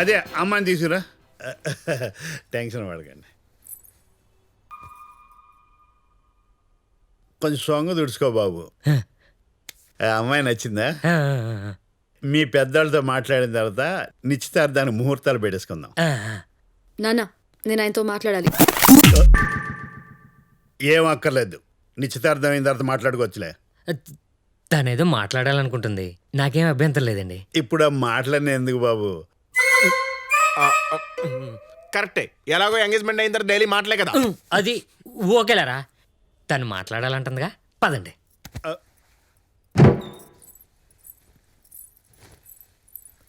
[SPEAKER 11] అదే అమ్మాయిని తీసుకురా. టెన్షన్ పడకండి. కొంచెం సొంగ తుడుచుకో బాబు. అమ్మాయి నచ్చిందా? మీ పెద్దవాళ్ళతో మాట్లాడిన తర్వాత నిశ్చితార్థానికి ముహూర్తాలు పెట్టేసుకుందాం.
[SPEAKER 8] నాన్న, నేను ఆయనతో మాట్లాడాలి.
[SPEAKER 11] ఏం అక్కర్లేదు, నిశ్చితార్థం అయిన తర్వాత మాట్లాడుకోవచ్చులే.
[SPEAKER 7] తనేదో మాట్లాడాలనుకుంటుంది, నాకేం అభ్యంతరం లేదండి.
[SPEAKER 11] ఇప్పుడు ఆ మాటలన్నీ ఎందుకు బాబు?
[SPEAKER 3] కరెక్టే, ఎలాగో ఎంగేజ్మెంట్ అయిన తర్వాత డైలీ మాటలే కదా.
[SPEAKER 7] అది ఓకేలారా, తను మాట్లాడాలంటుందిగా, పదండి.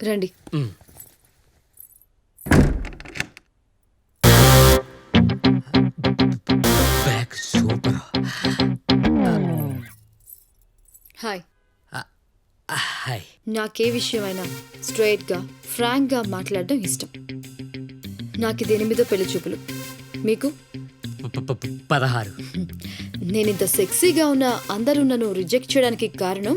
[SPEAKER 8] రండి.
[SPEAKER 7] Bag super.
[SPEAKER 8] హాయ్.
[SPEAKER 7] హాయ్.
[SPEAKER 8] నాకే విషయమైనా స్ట్రైట్గా ఫ్రాంక్గా మాట్లాడడం ఇష్టం. నాకు ఇది 8వ పెళ్లి చూపులు. మీకు
[SPEAKER 7] 16.
[SPEAKER 8] నేను ఇంత సెక్సీగా ఉన్న అందరూ నన్ను రిజెక్ట్ చేయడానికి కారణం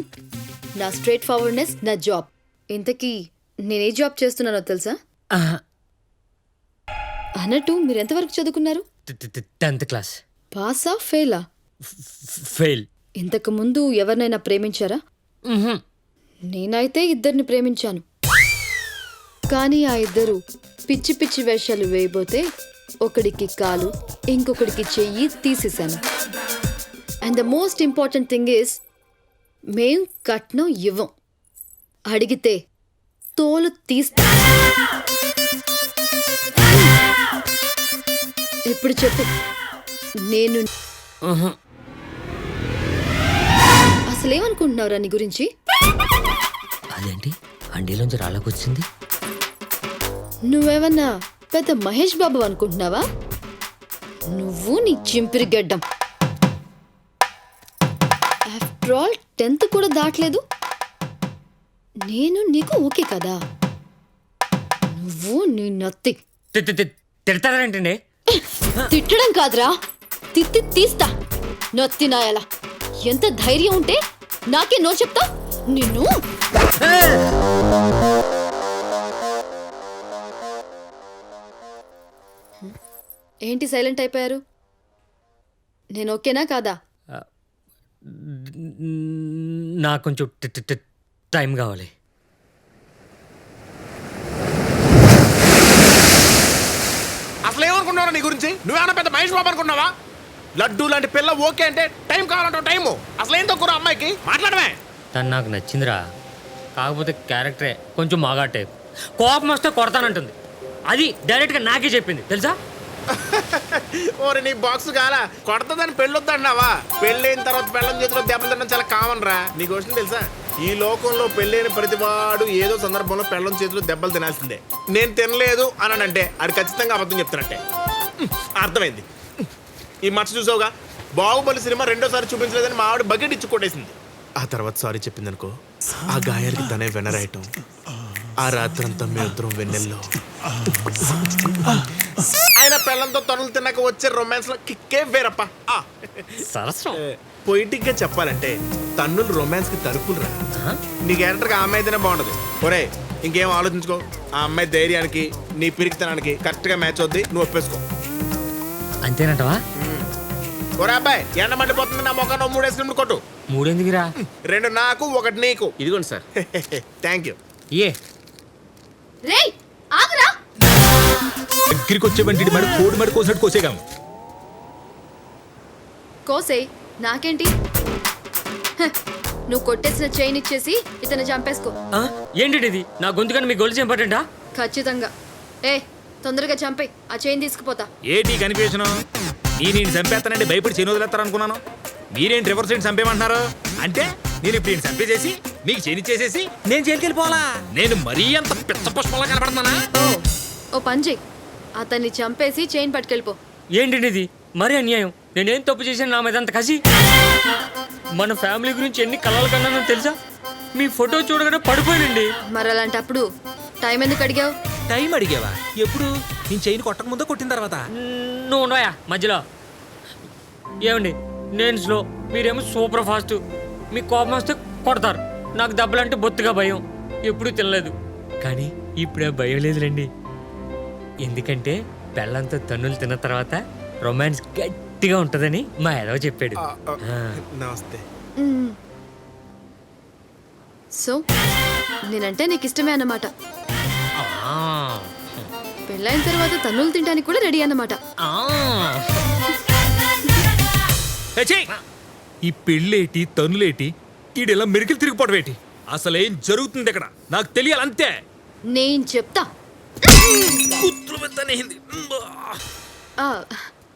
[SPEAKER 8] నా స్ట్రైట్ ఫార్వర్డ్నెస్, నా జాబ్. ఇంతకీ నేనే జాబ్ చేస్తున్నానో తెలుసా? అన్నట్టు మీరు ఎంతవరకు చదువుకున్నారు?
[SPEAKER 7] 10th class.
[SPEAKER 8] పాసా ఫెయిలా?
[SPEAKER 7] ఫెయిల్.
[SPEAKER 8] ఇంతకు ముందు ఎవరినైనా ప్రేమించారా? నేనైతే 2 ప్రేమించాను. కానీ ఆ 2 పిచ్చి పిచ్చి వేషాలు వేయబోతే ఒకడికి కాలు, ఇంకొకడికి చెయ్యి తీసేశాను. And the most important thing is మేం కట్నం ఇవ్వం. అడిగితే తోలు తీస్తా. ఇప్పుడు చెప్పు, నేను అసలేమనుకుంటున్నావురా నీ గురించి?
[SPEAKER 7] అదేంటి అండీలోంచి రాళ్ళకొచ్చింది?
[SPEAKER 8] నువ్వేమన్నా పెద్ద మహేష్ బాబు అనుకుంటున్నావా? నువ్వు నీ చింపిరి గడ్డం. ఆఫ్టర్ ఆల్ 10th కూడా దాటలేదు. నేను నీకు ఓకే కదా? నువ్వు నీ నత్తి.
[SPEAKER 7] తిడతారేంటండి?
[SPEAKER 8] తిట్టడం కాదురా, తిత్తి తీస్తా. నత్తి నాయలా. ఎంత ధైర్యం ఉంటే నాకే నో చెప్తా నిన్ను. ఏంటి సైలెంట్ అయిపోయారు? నేను ఓకేనా కాదా?
[SPEAKER 7] నాకు కొంచెం టైం కావాలి.
[SPEAKER 3] అసలు ఏమనుకున్నావు నీ గురించి? నువ్వేమన్నా పెద్ద మహేష్ బాబు అనుకున్నావా? లడ్డు లాంటి పిల్ల ఓకే అంటే టైం కావాలంటావు. టైము అసలు ఏం తక్కువ అమ్మాయికి? మాట్లాడమే.
[SPEAKER 7] తను నాకు నచ్చిందిరా, కాకపోతే క్యారెక్టరే కొంచెం మాగా టైప్. కోపం వస్తే కొడతానంటుంది. అది డైరెక్ట్గా నాకే చెప్పింది తెలుసా?
[SPEAKER 3] ఓరే నీ బాక్స్ కాలా కొడతదని పెళ్ళొద్దన్నావా? పెళ్ళైన తర్వాత పెళ్ళం చేతిలో దెబ్బలు తినడం చాలా కామన్ రా. నీకు విషయం తెలుసా? ఈ లోకంలో పెళ్ళైన ప్రతివాడు ఏదో సందర్భంలో పెళ్ళం చేతిలో దెబ్బలు తినాల్సిందే. నేను తినలేదు అని అంటే అది ఖచ్చితంగా అబద్ధం చెప్తున్నట్టే. అర్థమైంది. ఈ మచ్చ చూసావుగా, బాహుబలి సినిమా 2వ సారి చూపించలేదని మా ఆవిడ బకెట్ ఇచ్చి కొట్టేసింది. ఆ తర్వాత సారీ చెప్పింది అనుకో, ఆ గాయాలకి తనే వెనరాయటం. ఆ రాత్రంతా మేమిద్దరం వెన్నెల్లో ఆయన పిల్లలతో తనులు తిన్నాక వచ్చే రొమాన్స్ లో కిక్కే వేరప్ప.
[SPEAKER 7] సరస్రం.
[SPEAKER 3] పొయిటిక్ గా చెప్పాలంటే తన్నులు రొమాన్స్ కి తలుపులు రా. నీ క్యారెక్టర్ కి ఆ అమ్మాయి అయితేనే బాగుంటది. ఒరే ఇంకేం ఆలోచించుకో, ఆ అమ్మాయి ధైర్యానికి నీ పిరికితనానికి కరెక్ట్ గా మ్యాచ్ అవుద్ది. నువ్వు ఒప్పేసుకో.
[SPEAKER 7] అంతేనంటవా?
[SPEAKER 3] ఒరే అబ్బాయి, ఎండ మండిపోతుంది, నా మొక్క 3 ఐస్ క్రీమ్లు కొట్టు.
[SPEAKER 7] 3 ఎందుకురా?
[SPEAKER 3] 2 నాకు, 1 నీకు. ఇదిగోండి సార్. Thank you.
[SPEAKER 7] ఏ
[SPEAKER 8] రేయ్ ఆగురా.
[SPEAKER 5] దగ్గరికి వచ్చే బండి మరి కోడి మరి కోసినట్టు కోసేగాం.
[SPEAKER 8] కోసేయ్, నాకేంటి? నువ్వు కొట్టేసిన చైన్ ఇచ్చేసి ఇతను చంపేసుకో.
[SPEAKER 7] ఏంటి ఇది? నా గొంతుకని మీ గొలుసు ఇంపార్టెంటా?
[SPEAKER 8] ఖచ్చితంగా. తొందరగా చంపే, ఆ చైన్ తీసుకుపోతా.
[SPEAKER 5] ఏంటి కన్ఫ్యూజన్? నేను చంపేస్తానంటే భయపడి చేను వదిలేస్తారు అనుకున్నాను. మీరేంటి రివర్స్ ఏంటి చంపేయమంటున్నారు? అంటే నేను ఇప్పుడు చంపేసేసి మీకు చేనిచ్చేసేసి నేను జైలుకి వెళ్ళిపోవాలా? నేను మరీ అంత పిచ్చ పుష్పంలా కనపడుతున్నానా?
[SPEAKER 8] ఓ పని చెయ్యి, అతన్ని చంపేసి చైన్ పట్టుకెళ్ళిపో.
[SPEAKER 7] ఏంటి ఇది? మరీ అన్యాయం. నేనేం తప్పు చేశాను నా మీద అంత కసి? మన ఫ్యామిలీ గురించి ఎన్ని కలలు కన్నానో తెలుసా? మీ ఫోటో చూడగానే పడిపోయానండి.
[SPEAKER 8] మరి అలాంటప్పుడు టైం ఎందుకు అడిగావు?
[SPEAKER 5] టైం అడిగావా? ఎప్పుడు? నేను చైన్ కొట్టక ముందో కొట్టిన తర్వాత?
[SPEAKER 7] నువ్వు ఉన్నాయా మధ్యలో? ఏమండి, నేను స్లో, మీరేమో సూపర్ ఫాస్ట్. మీకు కోపం వస్తే కొడతారు. నాకు దెబ్బలంటే బొత్తుగా భయం. ఎప్పుడూ తినలేదు, కానీ ఇప్పుడే భయం లేదులేండి. ఎందుకంటే పెళ్ళంతా తన్నులు తిన్న తర్వాత రొమాన్స్ గట్టిగా ఉంటుందని మా ఏదో చెప్పాడు.
[SPEAKER 3] నమస్తే.
[SPEAKER 8] సో నేనంటే నీకు ఇష్టమే అన్నమాట. పెళ్ళైన తర్వాత తన్నులు తినడానికి కూడా రెడీ అన్నమాట.
[SPEAKER 5] ఈ పెళ్ళేటి తన్నులేటి, ఈడెలా మెరికలు తిరిగిపోవడం ఏంటి? అసలేం జరుగుతుంది ఇక్కడ నాకు తెలియాలంతే.
[SPEAKER 8] నేను చెప్తా.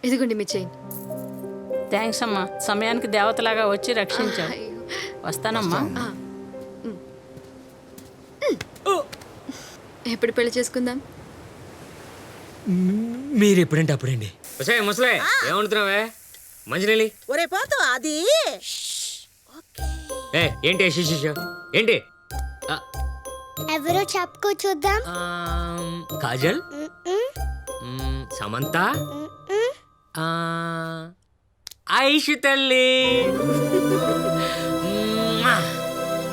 [SPEAKER 8] ఇదిగోండి మీ చైన్.
[SPEAKER 13] థ్యాంక్స్ అమ్మా, సమయానికి దేవతలాగా వచ్చి రక్షించావు. వస్తానమ్మా.
[SPEAKER 8] ఎప్పుడు పెళ్లి చేసుకుందాం?
[SPEAKER 7] మీరు ఎప్పుడంటే అప్పుడండి. ముసలే ఏమంటున్నావే? మంచినీళ్ళి.
[SPEAKER 9] ఒరే పోతు అది
[SPEAKER 7] ఏంటి ఏంటి?
[SPEAKER 10] ఎవరో చెప్పుకో చూద్దాం.
[SPEAKER 7] కాజల్, సమంత, ఐషు తల్లి,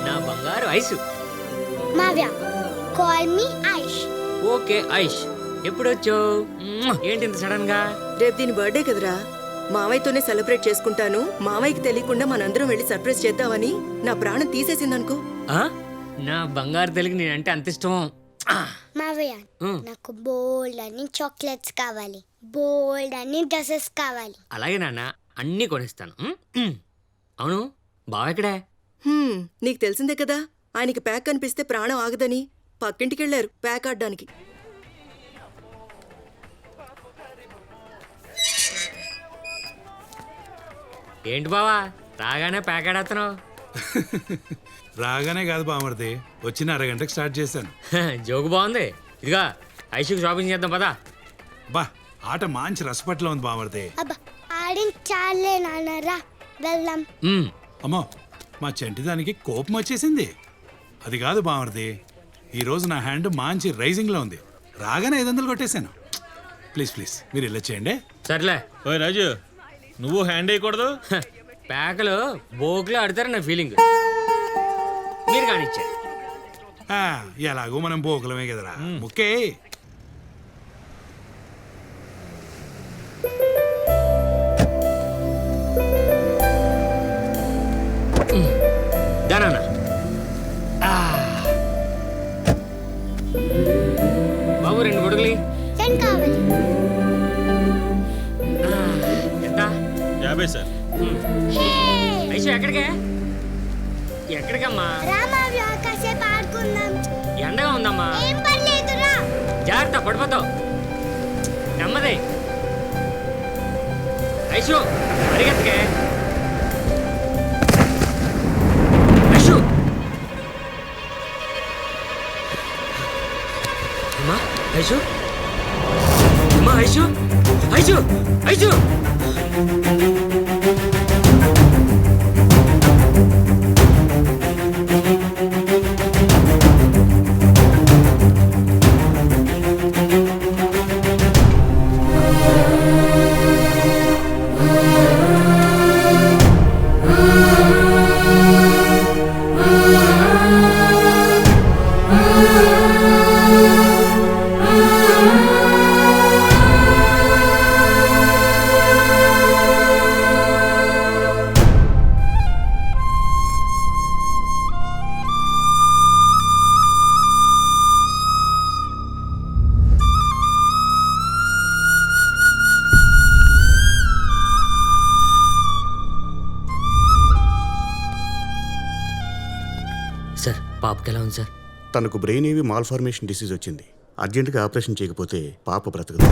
[SPEAKER 7] నా బంగారు ఐషు.
[SPEAKER 10] మావ్య, call me Aish.
[SPEAKER 7] Okay Aish, ఎప్పుడొచ్చావు? ఏంటి ఇంత సడన్ గా?
[SPEAKER 14] రేపు దీని బర్త్డే కదరా, మావయ్యతోనే సెలబ్రేట్ చేసుకుంటాను. మావయ్యకి తెలియకుండా మనందరం వెళ్ళి సర్ప్రైజ్ చేద్దామని నా ప్రాణం తీసేసిందనుకో.
[SPEAKER 7] నా బంగారు తల్లికి నేనంటే అంత ఇష్టం.
[SPEAKER 10] మావయ్య, నాకు బోల్డ్ అని చాక్లెట్స్ కావాలి, బోల్డ్ అని డ్రెస్సెస్ కావాలి.
[SPEAKER 7] అలాగే నాన్న, అన్నీ కొనిస్తాను. అవును, బావ ఎక్కడే?
[SPEAKER 14] నీకు తెలిసిందే కదా, ఆయనకి ప్యాక్ కనిపిస్తే ప్రాణం ఆగదని పక్కింటికి వెళ్ళారు ప్యాక్ ఆడడానికి.
[SPEAKER 7] ఏంటి బావా రాగానే ప్యాక్ ఆడేస్తున్నావు?
[SPEAKER 15] రాగానే కాదు బామర్ది, వచ్చిన అరగంటకు స్టార్ట్ చేశాను.
[SPEAKER 7] జోకు బాగుంది. ఇదిగా ఐషుకి షాపింగ్ చేద్దాం పదా.
[SPEAKER 15] బా ఆట మంచి రసపట్లో ఉంది బామర్ది.
[SPEAKER 10] అబ్బా ఆడించాలే నాన్నరా, వెళ్దాం.
[SPEAKER 15] అమ్మో, మా చంటిదానికి కోపం వచ్చేసింది. అది కాదు బామర్ది, ఈరోజు నా హ్యాండ్ మంచి రైజింగ్లో ఉంది. రాగానే 500 కొట్టేశాను. ప్లీజ్ ప్లీజ్ మీరు ఇలా చేయండి.
[SPEAKER 7] సర్లే.
[SPEAKER 5] ఓయ్ రాజు, నువ్వు హ్యాండ్ వేయకూడదు.
[SPEAKER 7] ప్యాకలు బోకులో ఆడతారు నా ఫీలింగ్. మీరు కానిచ్చారు.
[SPEAKER 15] ఎలాగో మనం బోకులమే కదరా, ముక్కే.
[SPEAKER 7] దానా బాబు 2 గుడుగులి
[SPEAKER 10] కావాలి.
[SPEAKER 7] ఎంత?
[SPEAKER 5] 50 సార్.
[SPEAKER 7] ఐషు ఎక్కడికే? ఎక్కడికమ్మా?
[SPEAKER 10] రామావ్య, కాసేపు ఆడుకుందాం.
[SPEAKER 7] ఎండగా ఉందమ్మా.
[SPEAKER 10] ఏం పర్లేదురా.
[SPEAKER 7] జాగ్రత్త, పడిపోతావు. నెమ్మది. ఐషు పరిగెత్తకే. ఐషు అమ్మా, ఐషు అమ్మా, ఐషు ఐషు ఐషు. సార్, పాపకి ఎలా ఉంది సార్?
[SPEAKER 2] తనకు బ్రెయిన్ ఏవి మాల్ఫార్మేషన్ డిసీజ్ వచ్చింది. అర్జెంటుగా ఆపరేషన్ చేయకపోతే పాప బ్రతకదు.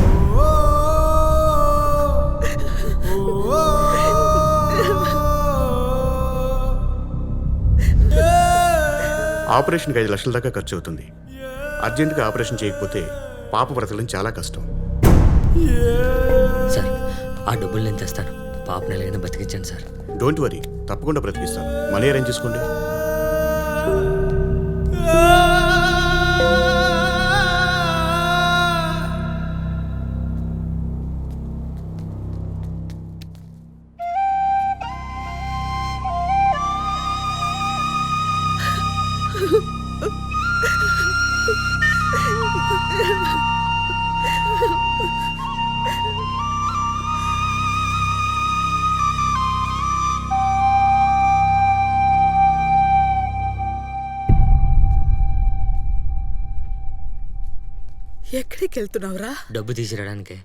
[SPEAKER 2] ఆపరేషన్కి 5 లక్షల దాకా ఖర్చు అవుతుంది. అర్జెంటుగా ఆపరేషన్ చేయకపోతే పాప బ్రతకడం చాలా కష్టం.
[SPEAKER 7] సార్, ఆ డబ్బులు నేను తెస్తాను. పాపని ఎలాగైనా బతికించండి సార్.
[SPEAKER 2] డోంట్ వరీ, తప్పకుండా బ్రతికిస్తాను. మనీ అరేంజ్ చేసుకోండి.
[SPEAKER 14] ఎక్కడికి వెళ్తున్నావురా?
[SPEAKER 7] డబ్బు తీసుకురావడానికి.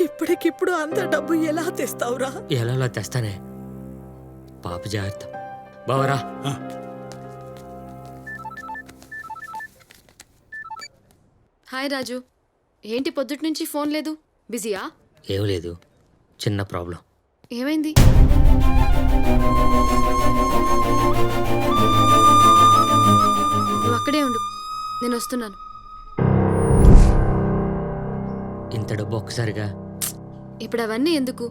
[SPEAKER 14] ఇప్పటికిప్పుడు అంత డబ్బు ఎలా తెస్తావురా?
[SPEAKER 7] ఎలా తెస్తానే. పాప జాగ్రత్త. బావరా.
[SPEAKER 8] హాయ్ రాజు, ఏంటి పొద్దుటి నుంచి ఫోన్ లేదు? బిజీయా?
[SPEAKER 7] ఏం లేదు, చిన్న ప్రాబ్లం.
[SPEAKER 8] ఏమైంది? నువ్వు అక్కడే ఉండు, నేను వస్తున్నాను.
[SPEAKER 7] ఇంత డబ్బు ఒక్కసారిగా.
[SPEAKER 8] ఇప్పుడు అవన్నీ ఎందుకు?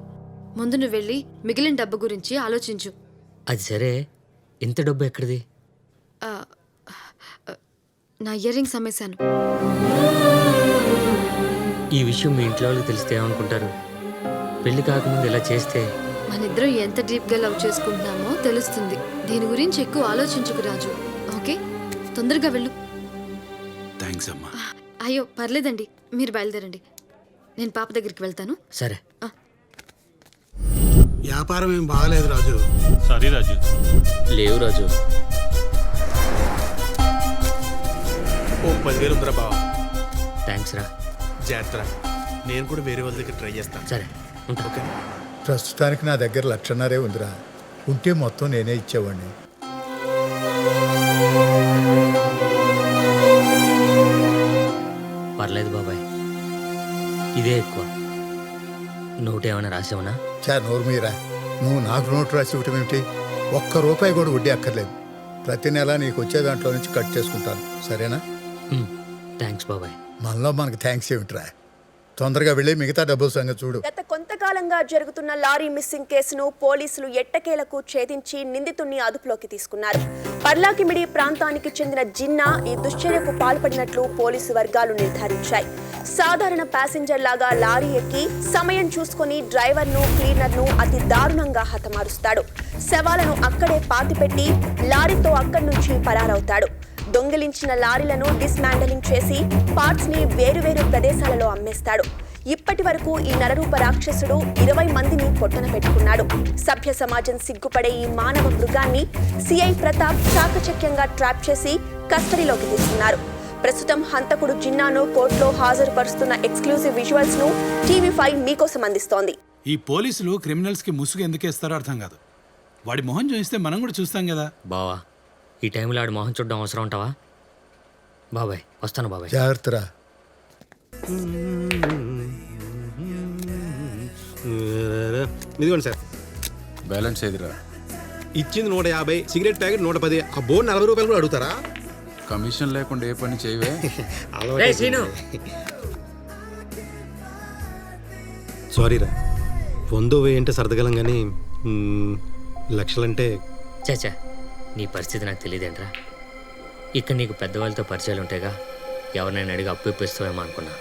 [SPEAKER 8] ముందు నువ్వు వెళ్ళి మిగిలిన డబ్బు గురించి ఆలోచించు.
[SPEAKER 7] అది సరే, ఇంత డబ్బు ఎక్కడిది?
[SPEAKER 8] ఆ, నా ఇయర్ రింగ్స్ అమ్మేశాను.
[SPEAKER 7] ఈ విషయం మీ ఇంట్లో వాళ్ళకి తెలిస్తే ఏమనుకుంటారు? పెళ్లి కాకముందు ఇలా చేస్తే
[SPEAKER 8] మనిద్దరం ఎంత డీప్గా లవ్ చేసుకుంటున్నామో తెలుస్తుంది. దీని గురించి ఎక్కువ ఆలోచించుకు రాజు. ఓకే, తొందరగా వెళ్ళు.
[SPEAKER 15] థ్యాంక్స్ అమ్మా.
[SPEAKER 8] అయ్యో పర్లేదండి, మీరు బయలుదేరండి. నేను పాప దగ్గరికి వెళ్తాను.
[SPEAKER 7] సరే.
[SPEAKER 16] వ్యాపారం ఏం బాగలేదు రాజు.
[SPEAKER 5] సారీ రాజు.
[SPEAKER 6] లేవు రాజు.
[SPEAKER 3] ఓ 10,000 ఉందిరా బావా.
[SPEAKER 7] థ్యాంక్స్ రా.
[SPEAKER 3] జాగ్రత్త, నేను కూడా వేరే వాళ్ళ దగ్గర ట్రై చేస్తాను.
[SPEAKER 7] సరే
[SPEAKER 3] ఓకే.
[SPEAKER 11] ప్రస్తుతానికి నా దగ్గర 1,50,000 ఉందిరా. ఉంటే మొత్తం నేనే ఇచ్చేవాడిని.
[SPEAKER 7] పర్లేదు బాబాయ్, ఇదే ఎక్కువ. నోటు ఏమైనా రాసావునా?
[SPEAKER 11] నోరు మీరా, నువ్వు నాకు నోటు రాసి ఇవ్వటం ఏమిటి? ₹1 కూడా వడ్డీ అక్కర్లేదు. ప్రతి నెల నీకు వచ్చే దాంట్లో నుంచి కట్ చేసుకుంటాను, సరేనా?
[SPEAKER 7] థ్యాంక్స్ బాబాయ్.
[SPEAKER 11] మనలో మనకు థ్యాంక్స్ ఏమిట్రా? తొందరగా వెళ్ళి మిగతా డబ్బుల సంగతి చూడు.
[SPEAKER 14] గత కొంతకాలంగా జరుగుతున్న లారీ మిస్సింగ్ కేసును పోలీసులు ఎట్టకేలకు ఛేదించి నిందితుడిని అదుపులోకి తీసుకున్నారు. పర్లాకిమిడి ప్రాంతానికి చెందిన జిన్నా ఈ దుశ్చర్యకు పాల్పడినట్లు పోలీసు వర్గాలు నిర్ధారించాయి. సాధారణ ప్యాసింజర్ లాగా లారీ ఎక్కి సమయం చూసుకుని డ్రైవర్ను, క్లీనర్ను అతి దారుణంగా హతమారుస్తాడు. శవాలను అక్కడే పాతిపెట్టి లారీతో అక్కడి నుంచి పరారవుతాడు. దొంగిలించిన లారీలను డిస్మాండలింగ్ చేసి పార్ట్స్ ని వేరువేరు ప్రదేశాలలో అమ్మేస్తాడు. ఇప్పటి వరకు ఈ నరరూప రాక్షసుడు 20 మందిని పొట్టన పెట్టుకున్నాడు. సభ్య సమాజం సిగ్గుపడే ఈ మానవ మృగాన్ని సిఐ ప్రతాప్ చాకచక్యంగా ట్రాప్ చేసి కస్టడీలోకి తీసుకున్నారు. ప్రస్తుతం హంతకుడు జిన్నాను కోర్టులో హాజరుపరుస్తున్న ఎక్స్క్లూజివ్ విజువల్స్ ను టీవీ5 మీకోసం అందిస్తోంది.
[SPEAKER 15] ఈ పోలీసులు క్రిమినల్స్ కి ముసుగు ఎందుకేస్తారో అర్థం కాదు. వాడి మొహం చూస్తే మనం కూడా చూస్తాం కదా.
[SPEAKER 7] బావా, ఈ టైంలో ఆడు మొహం చూడడం అవసరం ఉంటావా? బాబాయ్ వస్తాను బాబాయ్.
[SPEAKER 11] జాగ్రత్తరా.
[SPEAKER 2] ఇదిగోండి సార్.
[SPEAKER 17] బ్యాలెన్స్ ఏదిరా?
[SPEAKER 2] ఇచ్చింది 150, సిగరెట్ ప్యాకెట్ 110. ఆ బోర్డు ₹40 కూడా అడుగుతారా?
[SPEAKER 17] కమిషన్ లేకుండా ఏ పని చేయవే?
[SPEAKER 2] సారీరా, 100 అంటే సర్దగలం కానీ లక్షలంటే.
[SPEAKER 7] చాచా, నీ పరిస్థితి నాకు తెలియదేంట్రా. ఇక్కడ నీకు పెద్దవాళ్ళతో పరిచయాలు ఉంటాయిగా, ఎవరినైనా అడిగి అప్పు ఇప్పిస్తావేమో అనుకున్నా.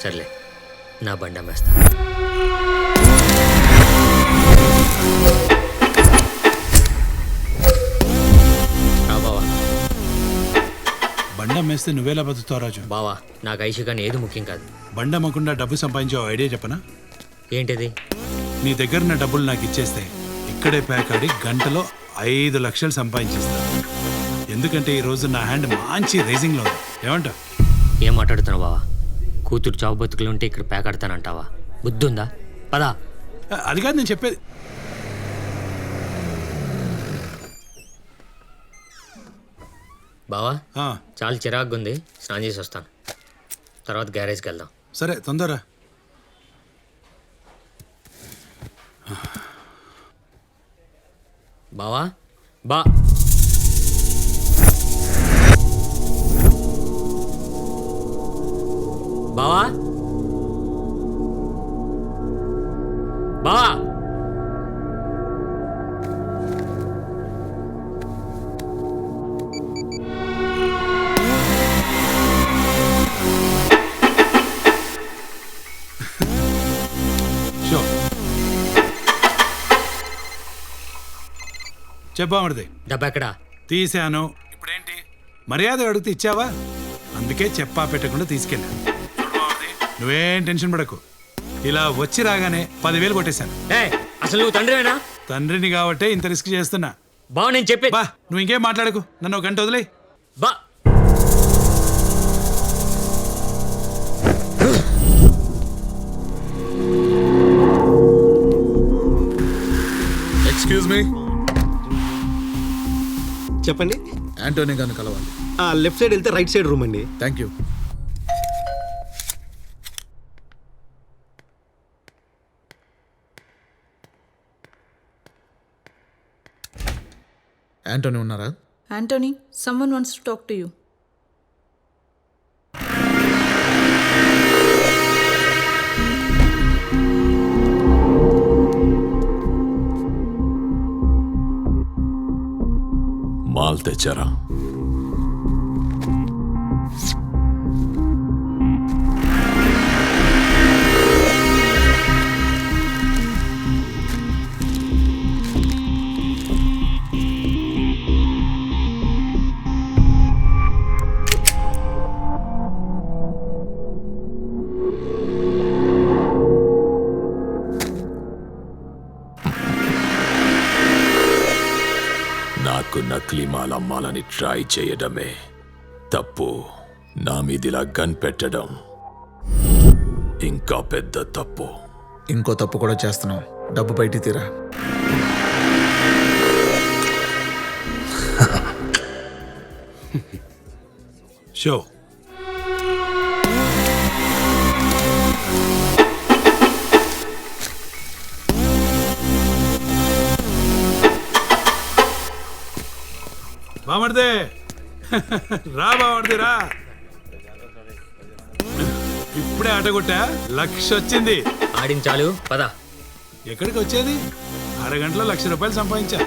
[SPEAKER 7] సర్లే, నా బండి అమ్మేస్తా. బావా,
[SPEAKER 15] బండి అమ్మేస్తే నువ్వేలా బతుకుతావు రాజు?
[SPEAKER 7] బావా, నాకు ఐషికాని ఏది ముఖ్యం కాదు.
[SPEAKER 15] బండి అమ్మకుండా డబ్బు సంపాదించే ఐడియా చెప్పనా?
[SPEAKER 7] ఏంటిది?
[SPEAKER 15] నీ దగ్గర ఉన్న డబ్బులు నాకు ఇచ్చేస్తే ఇక్కడే ప్యాక్ ఆడి గంటలో 5 లక్షలు సంపాదించేస్తా. ఎందుకంటే ఈ రోజు నా హ్యాండ్ మంచి రైజింగ్లో ఉంది. ఏమంటావు?
[SPEAKER 7] ఏం మాట్లాడుతున్నావు బావా? కూతురు చావు బతుకులు ఉంటే ఇక్కడ ప్యాక్ ఆడతానంటావా? బుద్ధుందా? పదా.
[SPEAKER 15] అది కాదు నేను చెప్పేది.
[SPEAKER 7] బావా, చాలా చిరాగ్గా ఉంది, స్నానం చేసి వస్తాను. తర్వాత గ్యారేజ్కి వెళ్దాం.
[SPEAKER 15] సరే, తొందర.
[SPEAKER 7] బావా బా బావా బావా
[SPEAKER 15] చెప్పామడిది.
[SPEAKER 7] డబ్బా ఎక్కడా?
[SPEAKER 15] తీసాను. ఇప్పుడేంటి మర్యాద అడిగితే ఇచ్చావా? అందుకే చెప్పా పెట్టకుండా తీసుకెళ్ళా. నువ్వేం టెన్షన్ పడకు. ఇలా వచ్చి రాగానే 10,000 కొట్టేశాను.
[SPEAKER 7] అసలు నువ్వు తండ్రివేనా?
[SPEAKER 15] తండ్రిని కాబట్టే ఇంత రిస్క్ చేస్తున్నా.
[SPEAKER 7] బావ నేను చెప్పే.
[SPEAKER 15] బా, నువ్వు ఇంకేం మాట్లాడకు, నన్ను 1 గంట వదిలే.
[SPEAKER 7] బా
[SPEAKER 17] ఎక్స్క్యూజ్ మీ.
[SPEAKER 2] చెప్పండి.
[SPEAKER 17] యాంటోనీ గారిని కలవాలి.
[SPEAKER 2] లెఫ్ట్ సైడ్ వెళ్తే రైట్ సైడ్ రూమ్ అండి.
[SPEAKER 17] Thank you. యాంటోనీ ఉన్నారా?
[SPEAKER 18] Anthony, someone wants to talk to you.
[SPEAKER 19] Mall తెచ్చారా? నాకు నకిలీ మాల్ అమ్మాలని ట్రై చేయడమే తప్పు. నా మీదిలా గన్ పెట్టడం ఇంకా పెద్ద తప్పు.
[SPEAKER 17] ఇంకో తప్పు కూడా చేస్తున్నావు. డబ్బు బయటికి తీరా.
[SPEAKER 15] షో బామర్దే రా బామర్దే రా. ఇప్పుడే ఆట కొట్టా, 1,00,000 వచ్చింది.
[SPEAKER 7] ఆడించాలు పద.
[SPEAKER 15] ఎక్కడికి వచ్చేది? అరగంటలో 1,00,000 రూపాయలు సంపాదించా.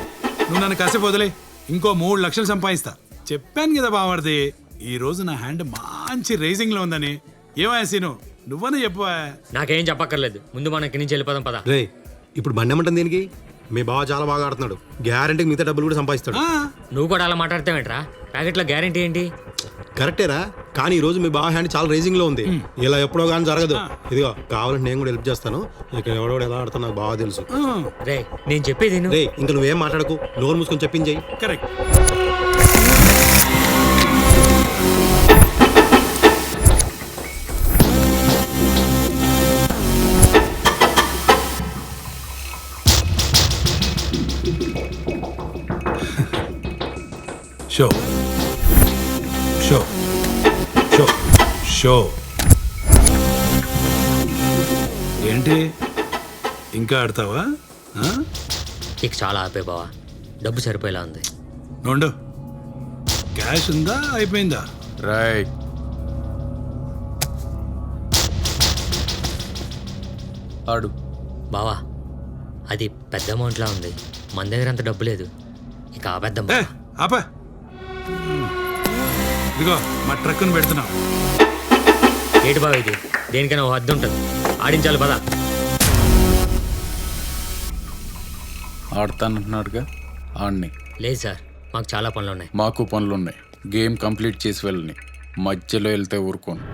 [SPEAKER 15] నువ్వు నన్ను కాసేపు వదిలే, ఇంకో 3 లక్షలు సంపాదిస్తా. చెప్పాను కదా బామర్ది, ఈ రోజు నా హ్యాండ్ మంచి రైజింగ్ లో ఉందని. ఏమయ్యా సీను, నువ్వనే చెప్పవా?
[SPEAKER 7] నాకేం చెప్పక్కర్లేదు, ముందు మనం ఇక్కడి నుంచి వెళ్ళిపోదాం పద.
[SPEAKER 2] రే ఇప్పుడు బండి ఏమంటుంది దీనికి? మీ బావ చాలా బాగా ఆడుతున్నాడు, గ్యారంటీకి మిగతా డబ్బులు కూడా సంపాదిస్తాడు.
[SPEAKER 7] నువ్వు కూడా అలా మాట్లాడతావేంట్రా? ప్యాకెట్లో గ్యారంటీ ఏంటి?
[SPEAKER 2] కరెక్టేరా, కానీ ఈ రోజు మీ బావ హ్యాండ్ చాలా రైజింగ్ లో ఉంది. ఇలా ఎప్పుడో కానీ జరగదు. ఇదిగో కావాలంటే నేను కూడా హెల్ప్ చేస్తాను. ఇక్కడ ఎవడోడు ఎలా ఆడుతా నాకు బాగా తెలుసు.
[SPEAKER 7] రే నేను చెప్పేది
[SPEAKER 2] రే ఇంకా నువ్వేం మాట్లాడకు, నోరు మూసుకొని చెప్పించేయి.
[SPEAKER 15] Correct. Show show show show. ఏంటి ఇంకా ఆడతావా?
[SPEAKER 7] ఇక చాలా ఆపే బావా, డబ్బు సరిపోయేలా ఉంది.
[SPEAKER 15] నోండు, క్యాష్ ఉందా అయిపోయిందా?
[SPEAKER 17] రైట్. ఆడు
[SPEAKER 7] బావా, అది పెద్ద అమౌంట్లా ఉంది. మన దగ్గర అంత డబ్బు లేదు, ఇక ఆపేద్దాం.
[SPEAKER 15] ఆపా, ఇదిగో మా ట్రక్కును పెడుతున్నాం.
[SPEAKER 7] ఏంటి బావ ఇది? దేనికైనా ఓ హద్దు ఉంటుంది. ఆడించాలి పద.
[SPEAKER 17] ఆడతానంటున్నాడుగా, ఆడిని.
[SPEAKER 7] లేదు సార్, మాకు చాలా పనులు ఉన్నాయి.
[SPEAKER 17] మాకు పనులున్నాయి. గేమ్ కంప్లీట్ చేసి వెళ్ళని, మధ్యలో వెళ్తే ఊరుకోను.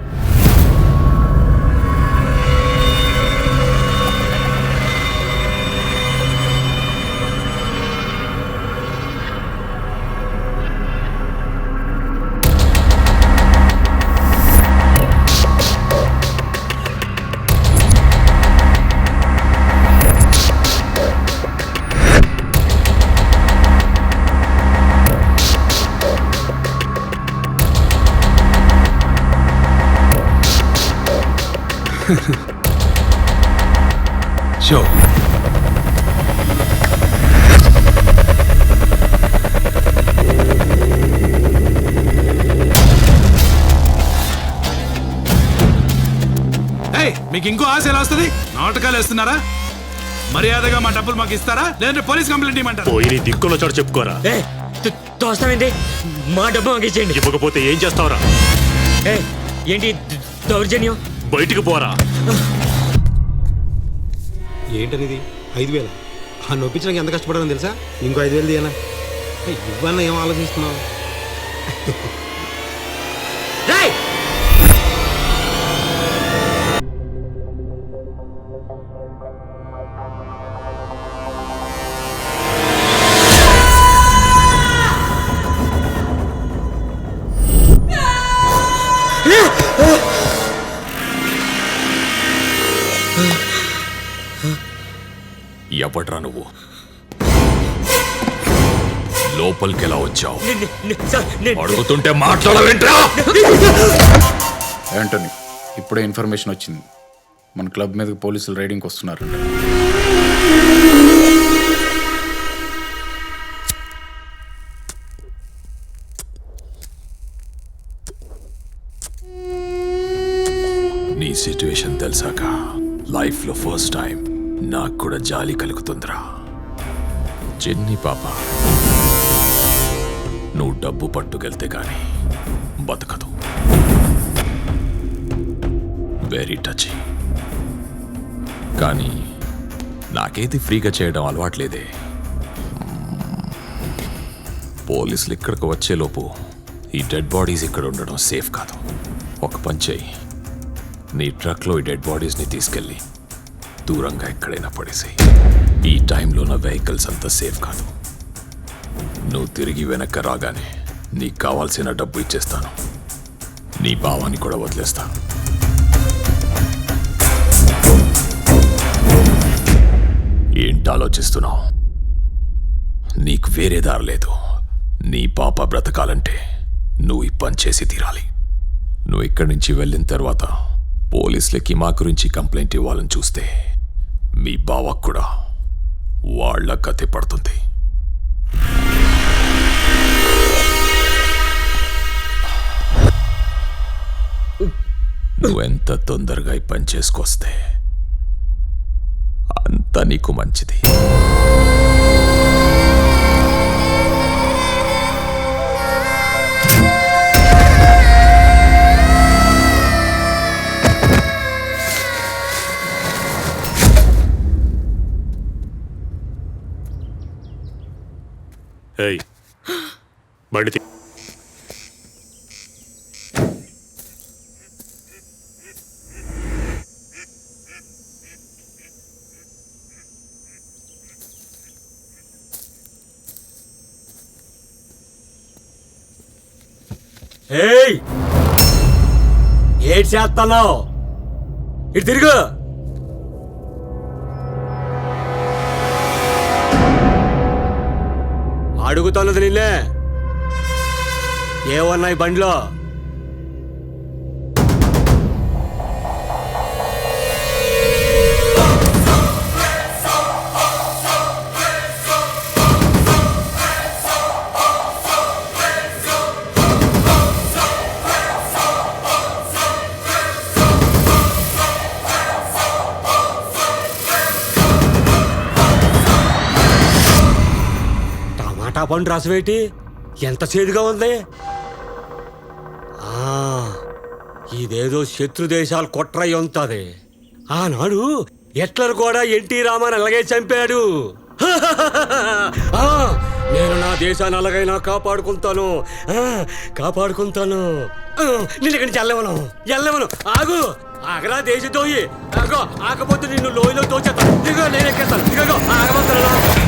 [SPEAKER 15] షో. మీకు ఇంకో ఆశ ఎలా వస్తుంది? నాటకాలు వేస్తున్నారా? మర్యాదగా మా డబ్బులు మాకు ఇస్తారా, లేదంటే పోలీస్ కంప్లైంట్ ఇవ్వమంటారా?
[SPEAKER 19] పోయి దిక్కులో చోట చెప్పుకోరా.
[SPEAKER 7] తోస్తావేంటి? మా డబ్బు మాకు ఇచ్చేయండి.
[SPEAKER 19] ఇవ్వకపోతే ఏం చేస్తావురా?
[SPEAKER 7] ఏంటి దౌర్జన్యం?
[SPEAKER 19] బయటికి పోరా.
[SPEAKER 2] ఏంటనేది? 5,000 నొప్పించడానికి ఎంత కష్టపడాలని తెలుసా? ఇంకో 5,000 తీయనా? ఇవన్నా ఏం ఆలోచిస్తున్నావు?
[SPEAKER 19] ఎవడ్రా నువ్వు? లోపలికి ఎలా వచ్చావు? అడుగుతుంటే మాట్లాడవేంట్రా?
[SPEAKER 17] యాంటనీ, ఇప్పుడే ఇన్ఫర్మేషన్ వచ్చింది. మన క్లబ్ మీదకి పోలీసులు రైడింగ్కి వస్తున్నారంట.
[SPEAKER 19] నీ సిచ్యువేషన్ తెలిసాక లైఫ్లో ఫస్ట్ టైం నాకు కూడా జాలి కలుగుతుందిరా. చిన్ని పాప డబ్బు పట్టుకెళ్తే గాని బతకదు. Very touch. కానీ నాకేది ఫ్రీగా చేయడం అలవాట్లేదే. పోలీసులు ఇక్కడికి వచ్చేలోపు ఈ డెడ్ బాడీస్ ఇక్కడ ఉండడం సేఫ్ కాదు. ఒక పని చేయి, నీ ట్రక్లో ఈ డెడ్ బాడీస్ని తీసుకెళ్ళి దూరంగా ఎక్కడైనా పడేసేయి. ఈ టైంలో నా వెహికల్స్ అంతా సేఫ్ కాదు. నువ్వు తిరిగి వెనక్కి రాగానే నీకు కావాల్సిన డబ్బు ఇచ్చేస్తాను. నీ భావాన్ని కూడా వదిలేస్తాను. ఏంటి ఆలోచిస్తున్నావు? నీకు వేరే దారి లేదు. నీ పాప బ్రతకాలంటే నువ్వు ఈ పని చేసి తీరాలి. నువ్వు ఇక్కడి నుంచి వెళ్ళిన తర్వాత పోలీసులకి మా గురించి కంప్లైంట్ ఇవ్వాలని చూస్తే మీ బావకు కూడా వాళ్ళ కథే పడుతుంది. నువ్వెంత తొందరగా ఈ పని చేసుకొస్తే అంత నీకు మంచిది.
[SPEAKER 20] ఏయ్ బండి
[SPEAKER 21] ఏయ్ ఏడ్ చేస్తున్నావు? ఇటు తిరుగు. అడుగుతున్నది నిన్నే. ఏమన్నాయి బండిలో? టమాటా పండు రసమేటి ఎంత చేదుగా ఉంది. ఇదేదో శత్రు దేశాలు కొట్రై ఉంటుంది. ఆనాడు హిట్లర్ కూడా ఎన్టీ రామాని అలాగే చంపాడు. నేను నా దేశాన్ని అలాగైనా కాపాడుకుంటాను, కాపాడుకుంటాను. నేను ఇక్కడి నుంచి వెళ్ళవను. ఆగు, ఆగరా దేశద్రోహి. ఆగో, ఆకపోతే నిన్ను లోయలో తోచేస్తాను. ఇదిగో నేను ఎక్కేస్తాను. ఇదిగో ఆగమంటాను.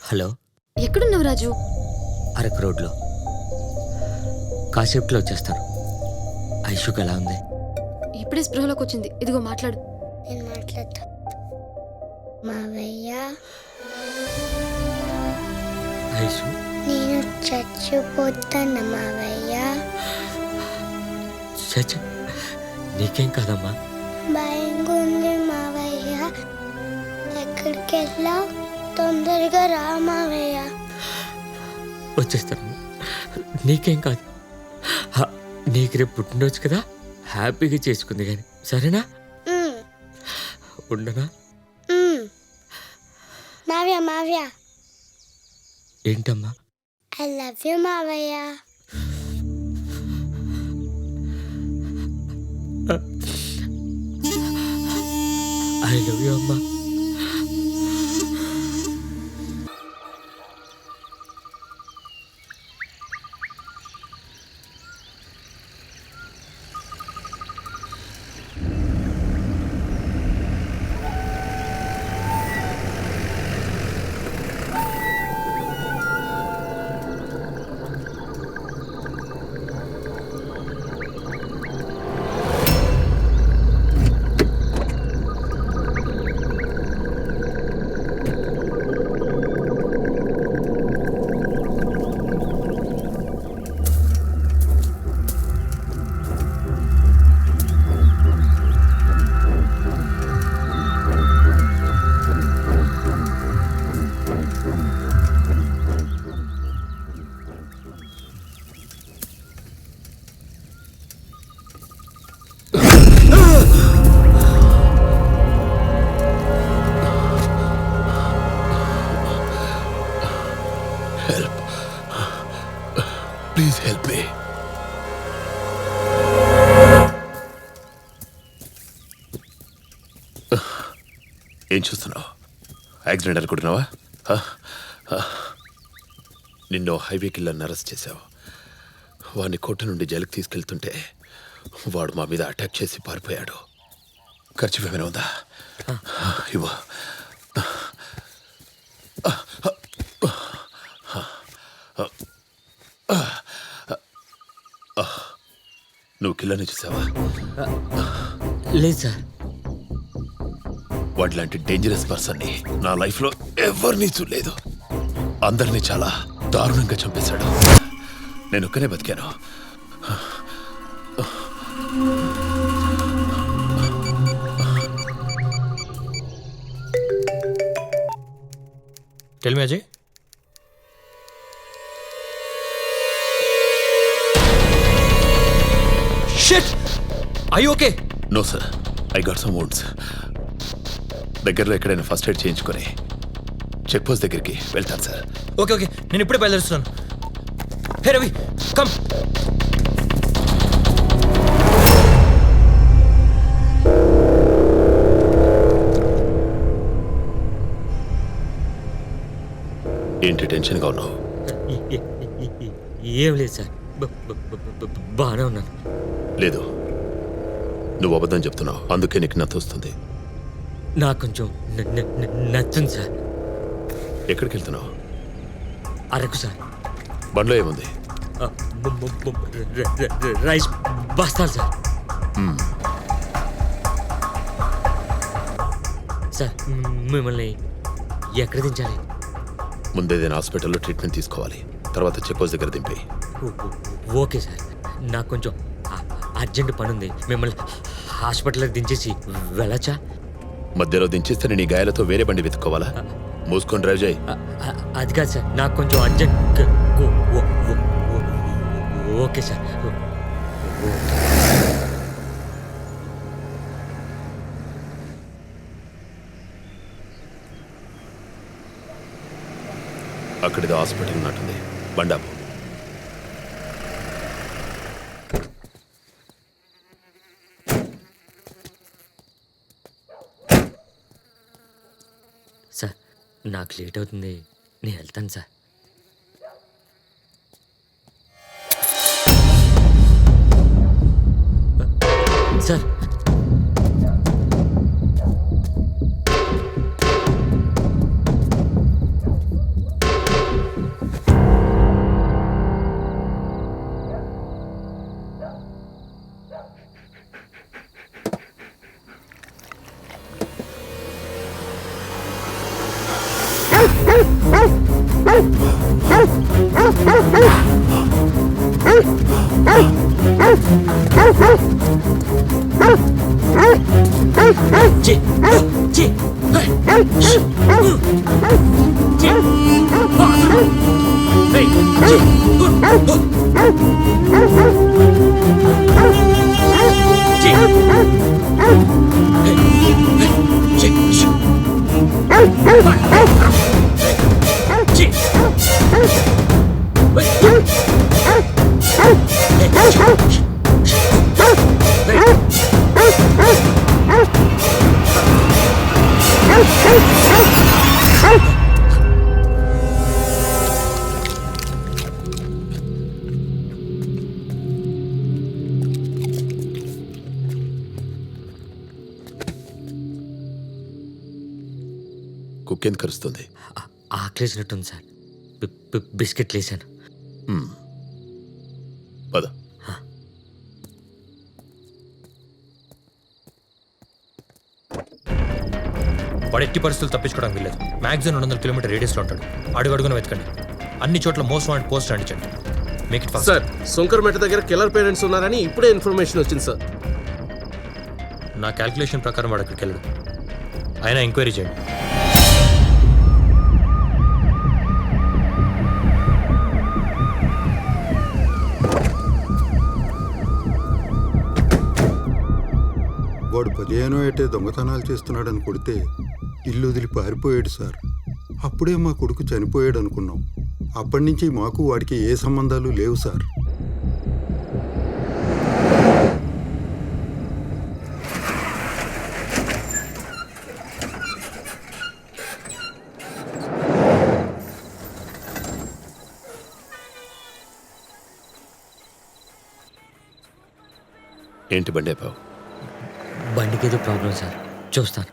[SPEAKER 7] హలో,
[SPEAKER 8] ఎక్కడున్నావు రాజు?
[SPEAKER 7] అరకు రోడ్లో. కాసేపులో వచ్చేస్తాను. ఐషుకి ఎలా ఉంది?
[SPEAKER 8] ఇప్పుడే స్పృహలోకి వచ్చింది. ఇదిగో మాట్లాడు.
[SPEAKER 10] నేను మాట్లాడతా. మావయ్య,
[SPEAKER 7] ఐషు,
[SPEAKER 10] నేను చచ్చిపోతాను మావయ్య.
[SPEAKER 7] చచ్చ, నీకేం కాదమ్మా.
[SPEAKER 10] భయంగా ఉంది మావయ్య. ఎక్కడికి వెళ్ళా? తొందరగా రా మావయ్య.
[SPEAKER 7] వచ్చేస్తాను, నీకేం కాదు. నీకు రేపు పుట్టినరోజు కదా, హ్యాపీగా చేసుకుంది కానీ సరేనా? ఉండనా?
[SPEAKER 10] మావయ్య, మావయ్య.
[SPEAKER 7] ఏంటమ్మా?
[SPEAKER 10] ఐ లవ్ యూ మావయ్య.
[SPEAKER 7] ఐ లవ్ యూ అమ్మా.
[SPEAKER 19] Please help me. ఏం చూస్తున్నావు? యాక్సిడెంట్ అనుకుంటున్నావా? నిన్ను హైవే కిల్లర్ని అరెస్ట్ చేశావు. వాడిని కోర్టు నుండి జైలుకి తీసుకెళ్తుంటే వాడు మా మీద అటాక్ చేసి పారిపోయాడు. ఖర్చు ఏమైనా ఉందా? ఇవ్వ. నువ్వు కిల్లర్ని చూసావా?
[SPEAKER 7] లేదు సార్.
[SPEAKER 19] వాడిలాంటి డేంజరస్ పర్సన్ని నా లైఫ్లో ఎవరిని చూడలేదు. అందరినీ చాలా దారుణంగా చంపేశాడు. నేను ఒక్కనే బతికాను.
[SPEAKER 7] Tell me Ajay.
[SPEAKER 19] Shit! I okay? No sir, I got some wounds. దగ్గరలో ఎక్కడైనా ఫస్ట్ ఎయిడ్ చేయించుకొని చెక్ పోస్ట్ దగ్గరికి వెళ్తాను సార్.
[SPEAKER 7] ఓకే ఓకే, నేను ఇప్పుడే బయలుదేరుస్తున్నాను. హే రవి, కమ్.
[SPEAKER 19] ఏంటి టెన్షన్గా ఉన్నావు?
[SPEAKER 7] ఏం లేదు సార్, బాగానే ఉన్నాను.
[SPEAKER 19] లేదు, నువ్వు అబద్ధం చెప్తున్నావు. అందుకే నీకు నచ్చొస్తుంది.
[SPEAKER 7] నాకు కొంచెం నచ్చింది సార్.
[SPEAKER 19] ఎక్కడికి వెళ్తున్నావు?
[SPEAKER 7] అరకు సార్.
[SPEAKER 19] బండ్లో ఏముంది?
[SPEAKER 7] రైస్ బస్తాలు సార్. సార్ మిమ్మల్ని ఎక్కడ దించాలి?
[SPEAKER 19] ముందేదైనా హాస్పిటల్లో ట్రీట్మెంట్ తీసుకోవాలి. తర్వాత చెక్ పోస్ట్ దగ్గర దింపి.
[SPEAKER 7] ఓకే సార్, నాకు కొంచెం అర్జెంట్ పని ఉంది. మిమ్మల్ని హాస్పిటల్కి దించేసి వెళ్ళచ్చా?
[SPEAKER 19] మధ్యలో దించేస్తే నీ గాయాలతో వేరే బండి వెతుక్కోవాలా? మూసుకొని డ్రైవ్ చేయి.
[SPEAKER 7] అది కాదు సార్, నాకు కొంచెం అర్జెంట్. Okay sir.
[SPEAKER 19] అక్కడిదో హాస్పిటల్ ఉన్నట్టుంది. బండాపు.
[SPEAKER 7] సార్ నాకు లేట్ అవుతుంది, నేను వెళ్తాను సార్. సార్
[SPEAKER 19] కుక్కేందుకు కరుస్తుంది?
[SPEAKER 7] ఆకలేసినట్టుంది సార్, బిస్కెట్లు వేసాను.
[SPEAKER 19] పద.
[SPEAKER 5] వాడు ఎట్టి పరిస్థితులు తప్పించుకోవడానికి వీల్లేదు. మ్యాక్సిమం 200 కిలోమీటర్ రేడియస్లో ఉంటాడు. అడుగడుగున వెతకండి. అన్ని చోట్ల మోస్ట్ వాంటెడ్ పోస్ట్ అంటించండి. Make it fast.
[SPEAKER 1] Sir, Shankarmeta దగ్గర కిల్లర్ పేరెంట్స్ ఉన్నారని ఇప్పుడే ఇన్ఫర్మేషన్ వచ్చింది సార్.
[SPEAKER 5] నా క్యాల్కులేషన్ ప్రకారం వాడు అక్కడికి వెళ్ళడు. అయినా ఎంక్వైరీ చేయండి.
[SPEAKER 22] వాడు 15 ఏటే దొంగతనాలు చేస్తున్నాడని కొడితే ఇల్లు వదిలి పారిపోయాడు సార్. అప్పుడే మా కొడుకు చనిపోయాడు అనుకున్నాం. అప్పటి నుంచి మాకు వాడికి ఏ సంబంధాలు లేవు సార్.
[SPEAKER 19] ఏంటి బండి ఆపావు?
[SPEAKER 7] బండికి ఏదో ప్రాబ్లం సార్, చూస్తాను.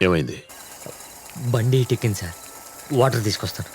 [SPEAKER 19] ఏమైంది?
[SPEAKER 7] బండి టిక్కింది సార్, వాటర్ తీసుకొస్తాను.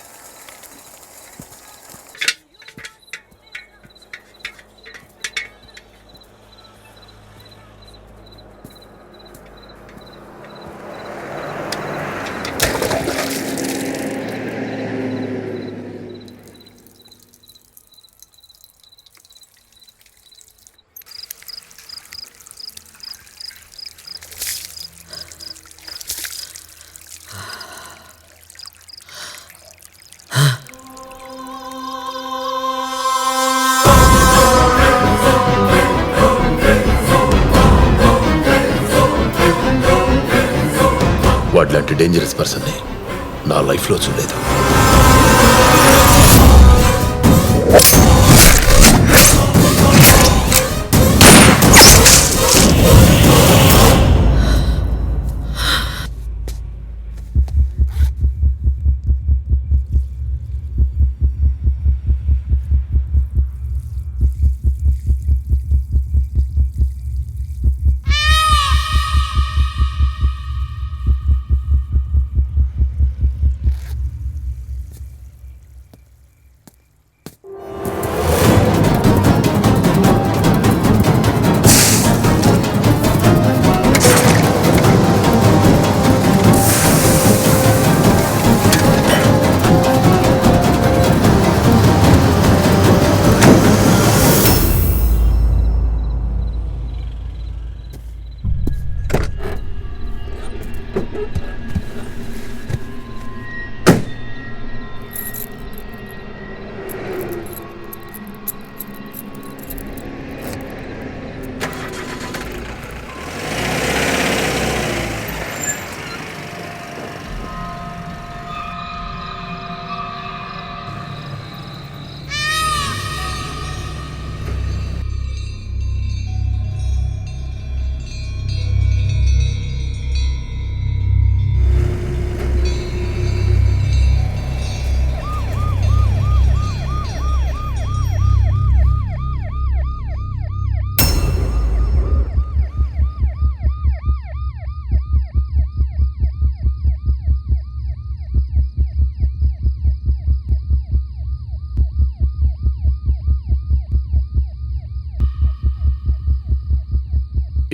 [SPEAKER 19] వాడిలాంటి డేంజరస్ పర్సన్ని నా లైఫ్లో చూడలేదు.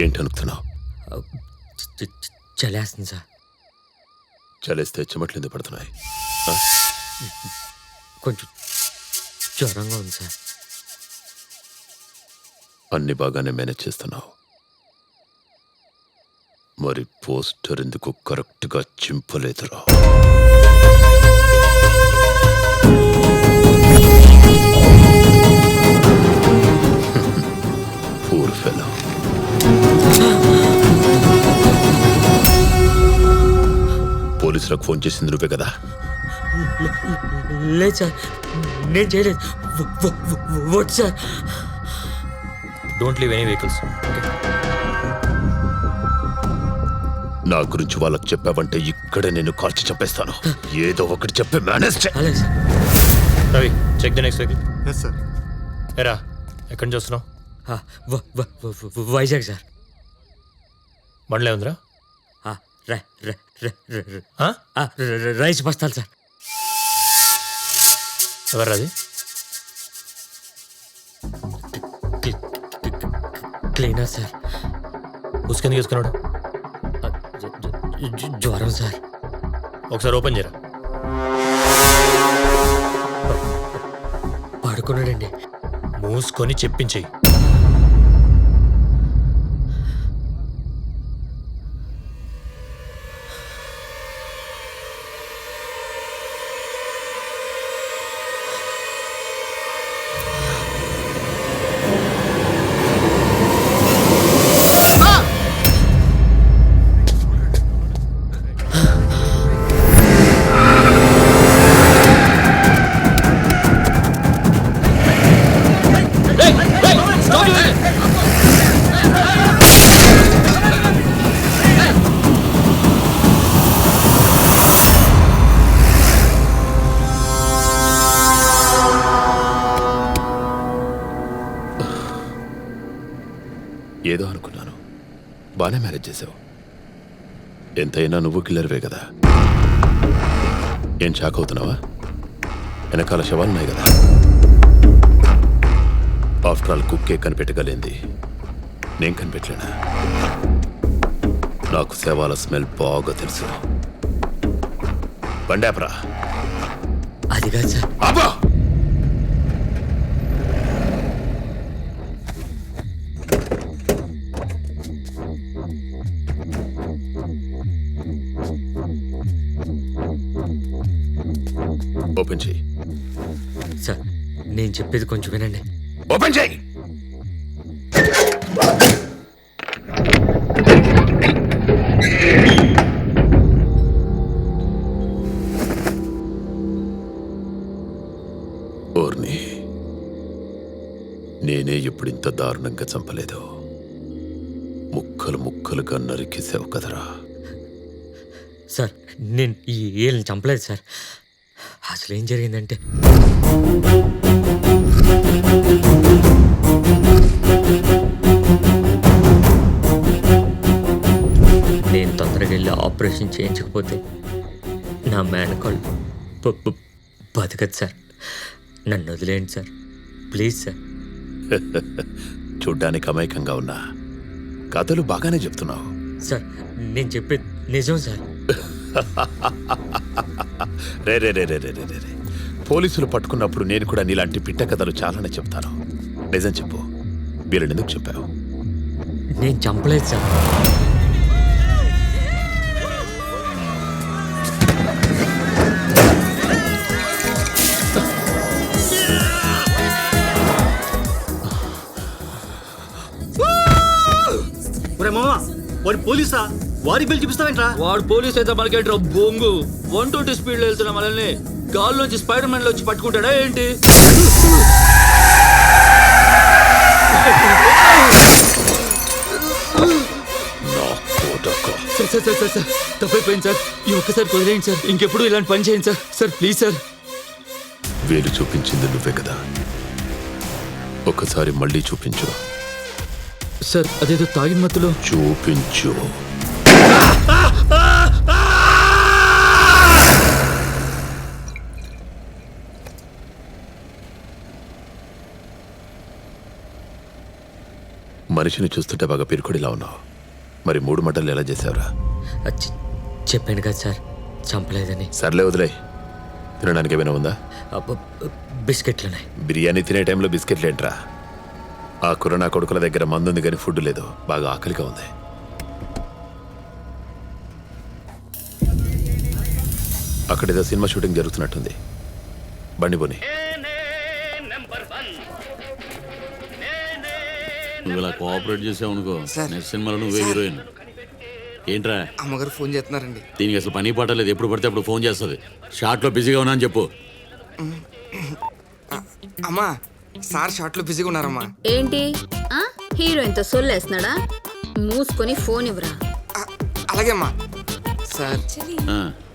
[SPEAKER 19] ఏంటనుకుతున్నావు?
[SPEAKER 7] చలేస్తుంది సార్.
[SPEAKER 19] చలేస్తే చెమట్లు ఎందుకు పడుతున్నాయి?
[SPEAKER 7] కొంచెం జ్వరంగా ఉంది సార్.
[SPEAKER 19] అన్ని బాగానే మేనేజ్ చేస్తున్నావు, మరి పోస్టర్ ఎందుకు కరెక్ట్గా చింపలేదురా? Poor fellow. పోలీసులకు ఫోన్ చేసింది నువ్వే కదా?
[SPEAKER 7] లేదు సార్, నేను చేయలేదు. వద్దు sir.
[SPEAKER 5] Don't leave any vehicles.
[SPEAKER 19] నా గురించి వాళ్ళకి చెప్పావంటే ఇక్కడే నేను కాల్చి చంపేస్తాను. ఏదో ఒకటి చెప్పి మేనేజ్ చేయాలి.
[SPEAKER 5] Ravi, check the next vehicle.
[SPEAKER 22] Yes sir.
[SPEAKER 5] ఎరా, ఎక్కడి నుంచి వస్తున్నావు?
[SPEAKER 7] వైజాగ్ సార్.
[SPEAKER 5] బండ్లే ఉందిరా?
[SPEAKER 7] రైస్ బస్తాలు సార్.
[SPEAKER 5] ఎవరు అది?
[SPEAKER 7] Cleaner sir.
[SPEAKER 5] ఉసుకెందుకు తీసుకున్నాడు?
[SPEAKER 7] జ్వరం సార్.
[SPEAKER 5] ఒకసారి ఓపెన్ చేయరా.
[SPEAKER 7] పడుకున్నాడండి.
[SPEAKER 5] మూసుకొని చెప్పించేయి.
[SPEAKER 19] ఏదో అనుకున్నాను. బాగానే మేనేజ్ చేసావు. ఎంతైనా నువ్వు కిల్లర్వే కదా. ఏం షాక్ అవుతున్నావా? వెనకాల శవాలున్నాయి కదా. ఆఫ్టర్ ఆల్ కుక్కే కనిపెట్టగలింది, నేను కనిపెట్టలేనా? నాకు శవాల స్మెల్ బాగా తెలుసు. బండాపరా.
[SPEAKER 7] అది కాదు సార్.
[SPEAKER 19] అబ్బా! ఓపెన్ చేయి.
[SPEAKER 7] సార్ నేను చెప్పేది కొంచెం వినండి.
[SPEAKER 19] ఓపెన్ చేయి. ఓర్ని, నేనే ఇప్పుడు ఇంత దారుణంగా చంపలేదు. ముక్కలు ముక్కలుగా నరికేసావు కదరా.
[SPEAKER 7] సార్ నేను ఈ ఏళ్ళని చంపలేదు సార్. అసలు ఏం జరిగిందంటే నేను తొందరగా వెళ్ళి ఆపరేషన్ చేయించకపోతే నా మేనకాళ్ళు బతకదు సార్. నన్ను వదిలేయండి సార్, ప్లీజ్ సార్.
[SPEAKER 19] చూడ్డానికి అమాయకంగా ఉన్నా కథలు బాగానే చెప్తున్నావు.
[SPEAKER 7] సార్ నేను చెప్పేది నిజం సార్.
[SPEAKER 19] రే రే రే రే రే రే రే. పోలీసులు పట్టుకున్నప్పుడు నేను కూడా నీలాంటి పిట్ట కథలు చాలానే చెప్తాను. నిజం చెప్పు, వీళ్ళని ఎందుకు చెప్పావు?
[SPEAKER 7] నేను చంపలేదు సార్.
[SPEAKER 6] వాడు పోలీసా? వాడి బిల్ చూపిస్తావేంట్రా? వాడు పోలీస్ అయితే మనకేంట్రా బొంగు. 120 స్పీడ్లో వెళ్తున్నా మనల్ని గాల్లోంచి స్పైడర్ మ్యాన్ వచ్చి పట్టుకుంటాడా ఏంటి? సార్ తప్పైపోయింది సార్. ఈ ఒక్కసారి వదిలేయండి సార్. ఇంకెప్పుడు ఇలాంటి పని చేయండి సార్. Sir please sir.
[SPEAKER 19] వేలు చూపించింది నువ్వే కదా, ఒక్కసారి మళ్ళీ చూపించు.
[SPEAKER 6] సార్ అదేదో తాగిన మత్తులో.
[SPEAKER 19] చూపించు. మనిషిని చూస్తుంటే బాగా పిరుకుడిలా ఉన్నావు. మరి 3 మటలు ఎలా చేసావురా?
[SPEAKER 7] చెప్పాను కదా సార్, చంపలేదని.
[SPEAKER 19] సర్లే వదిలే. తినడానికి ఏమైనా ఉందా?
[SPEAKER 7] బిస్కెట్లున్నాయి.
[SPEAKER 19] బిర్యానీ తినే టైంలో బిస్కెట్లు ఏంట్రా? ఆ కుర్ర కొడుకుల దగ్గర మందుంది కానీ ఫుడ్ లేదు. బాగా ఆకలిగా ఉంది. అక్కడేదో సినిమా షూటింగ్ జరుగుతున్నట్టుంది. బండి పోని.
[SPEAKER 4] నువ్వు ఇలా కోఆపరేట్ చేసావు అనుకో, నెక్స్ట్ సినిమాలో నువ్వే హీరోయిన్. ఏంట్రా?
[SPEAKER 12] అమ్మగారు ఫోన్ చేస్తున్నారండి.
[SPEAKER 4] దీనికి అసలు పని పాట లేదు, ఎప్పుడు పడితే అప్పుడు ఫోన్ చేస్తుంది. షార్ట్లో బిజీగా ఉన్నా అని చెప్పు.
[SPEAKER 12] అమ్మా, సార్ షార్ట్లో బిజీగా ఉన్నారమ్మా.
[SPEAKER 23] ఏంటి హీరోయిన్ తో సొల్లేస్తున్నాడా? మూసుకొని ఫోన్ ఇవ్వరా.
[SPEAKER 12] అలాగే అమ్మా. సార్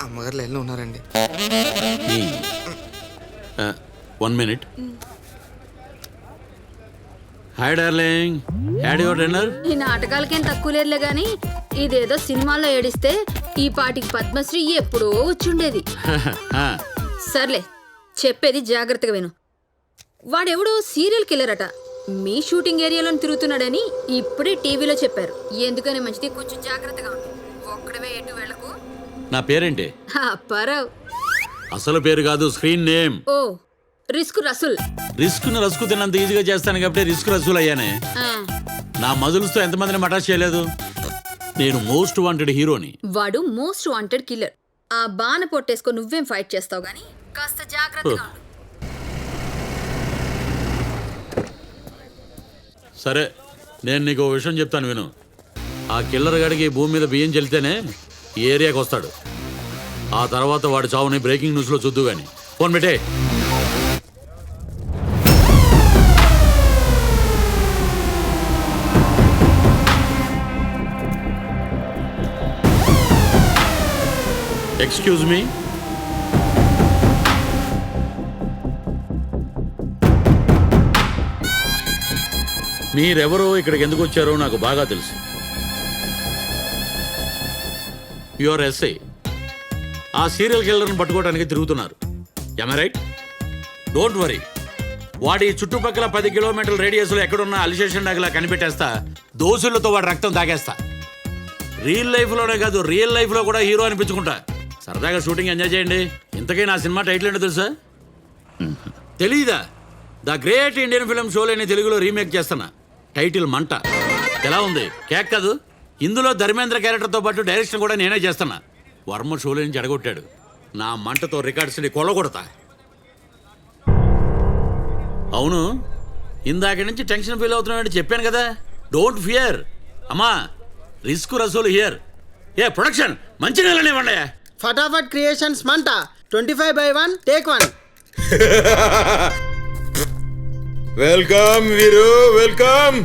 [SPEAKER 12] అమ్మగారు లైన్లో ఉన్నారండి.
[SPEAKER 4] 1 minute. Hi darling, had your dinner?
[SPEAKER 23] ఈ నాటకాలకేం తక్కువ లేదులే గాని ఇదేదో సినిమాలో ఏడిస్తే ఈ పాటికి పద్మశ్రీ ఎప్పుడో వచ్చుండేది. సర్లే, చెప్పేది జాగ్రత్తగా విను. వాడెవడో సీరియల్ కిల్లర్ అట. మీ షూటింగ్ ఏరియాలో తిరుగుతున్నాడని ఇప్పుడే టీవీలో చెప్పారు. ఎందుకని మంచిది, కొంచెం జాగ్రత్తగా ఉండు. ఒక్కడవే ఎటు వెళ్ళకు.
[SPEAKER 4] నా పేరేంటి?
[SPEAKER 23] పరావ్.
[SPEAKER 4] అసలు పేరు కాదు, స్క్రీన్ నేమ్.
[SPEAKER 23] ఓ, రిస్క్ రసూల్.
[SPEAKER 4] రిస్క్ రస్కు తిన్నంత ఈజీగా చేస్తాను కాబట్టి రిస్క్ రసూల్ అయ్యానే. నా మజుల్స్తో ఎంతమందిని మటాష్ చేయలేదు. నేను మోస్ట్ వాంటెడ్ హీరోని.
[SPEAKER 23] వాడు మోస్ట్ వాంటెడ్ కిల్లర్. ఆ బాణ పొట్టేసుకో నువ్వేం ఫైట్ చేస్తావు గానీ కాస్త జాగ్రత్తగా ఉండు.
[SPEAKER 4] సరే, నేను నీకు ఓ విషయం చెప్తాను విను. ఆ కిల్లర్ గాడికి భూమి మీద బియ్యం చెల్లితేనే ఈ ఏరియాకి వస్తాడు. ఆ తర్వాత వాడి చావుని బ్రేకింగ్ న్యూస్లో చూద్దు గాని. ఫోన్ పెట్టే. Excuse me. మీరెవరో ఇక్కడికి ఎందుకు వచ్చారో నాకు బాగా తెలుసు. Your SI. ఆ సీరియల్ కిల్లర్ని పట్టుకోవడానికి తిరుగుతున్నారు. ఎమ్ ఐ రైట్? డోంట్ వరీ, వాడి చుట్టుపక్కల 10 కిలోమీటర్ల రేడియస్లో ఎక్కడున్నా అలిసేషన్ డాగ్లా కనిపెట్టేస్తా. దోసులతో వాడి రక్తం తాగేస్తా. రియల్ లైఫ్లోనే కాదు, రియల్ లైఫ్లో కూడా హీరో అనిపించుకుంటా. సరదాగా షూటింగ్ ఎంజాయ్ చేయండి. ఇంతకీ నా సినిమా టైటిల్ ఏంటో తెలుసా? తెలీదా? ద గ్రేట్ ఇండియన్ ఫిల్మ్ షోలేని తెలుగులో రీమేక్ చేస్తున్నా. టైటిల్ మంట. ఎలా ఉంది? కేక్ కాదు. ఇందులో ధర్మేంద్ర క్యారెక్టర్తో పాటు డైరెక్షన్ కూడా నేనే చేస్తున్నా. వర్మ షోలో నుంచి అడగొట్టాడు. నా మంటతో రికార్డ్స్ని కొల్లగొడతా. అవును, ఇందాక నుంచి టెన్షన్ ఫీల్ అవుతున్నాడని చెప్పాను కదా. డోంట్ ఫియర్ అమ్మా. Risk Rasool here. A production మంచి నెలనివ్వండి.
[SPEAKER 9] ఫటాఫట్ క్రియేషన్స్ మంట 25/1 టేక్ 1.
[SPEAKER 13] Welcome Veeru, welcome.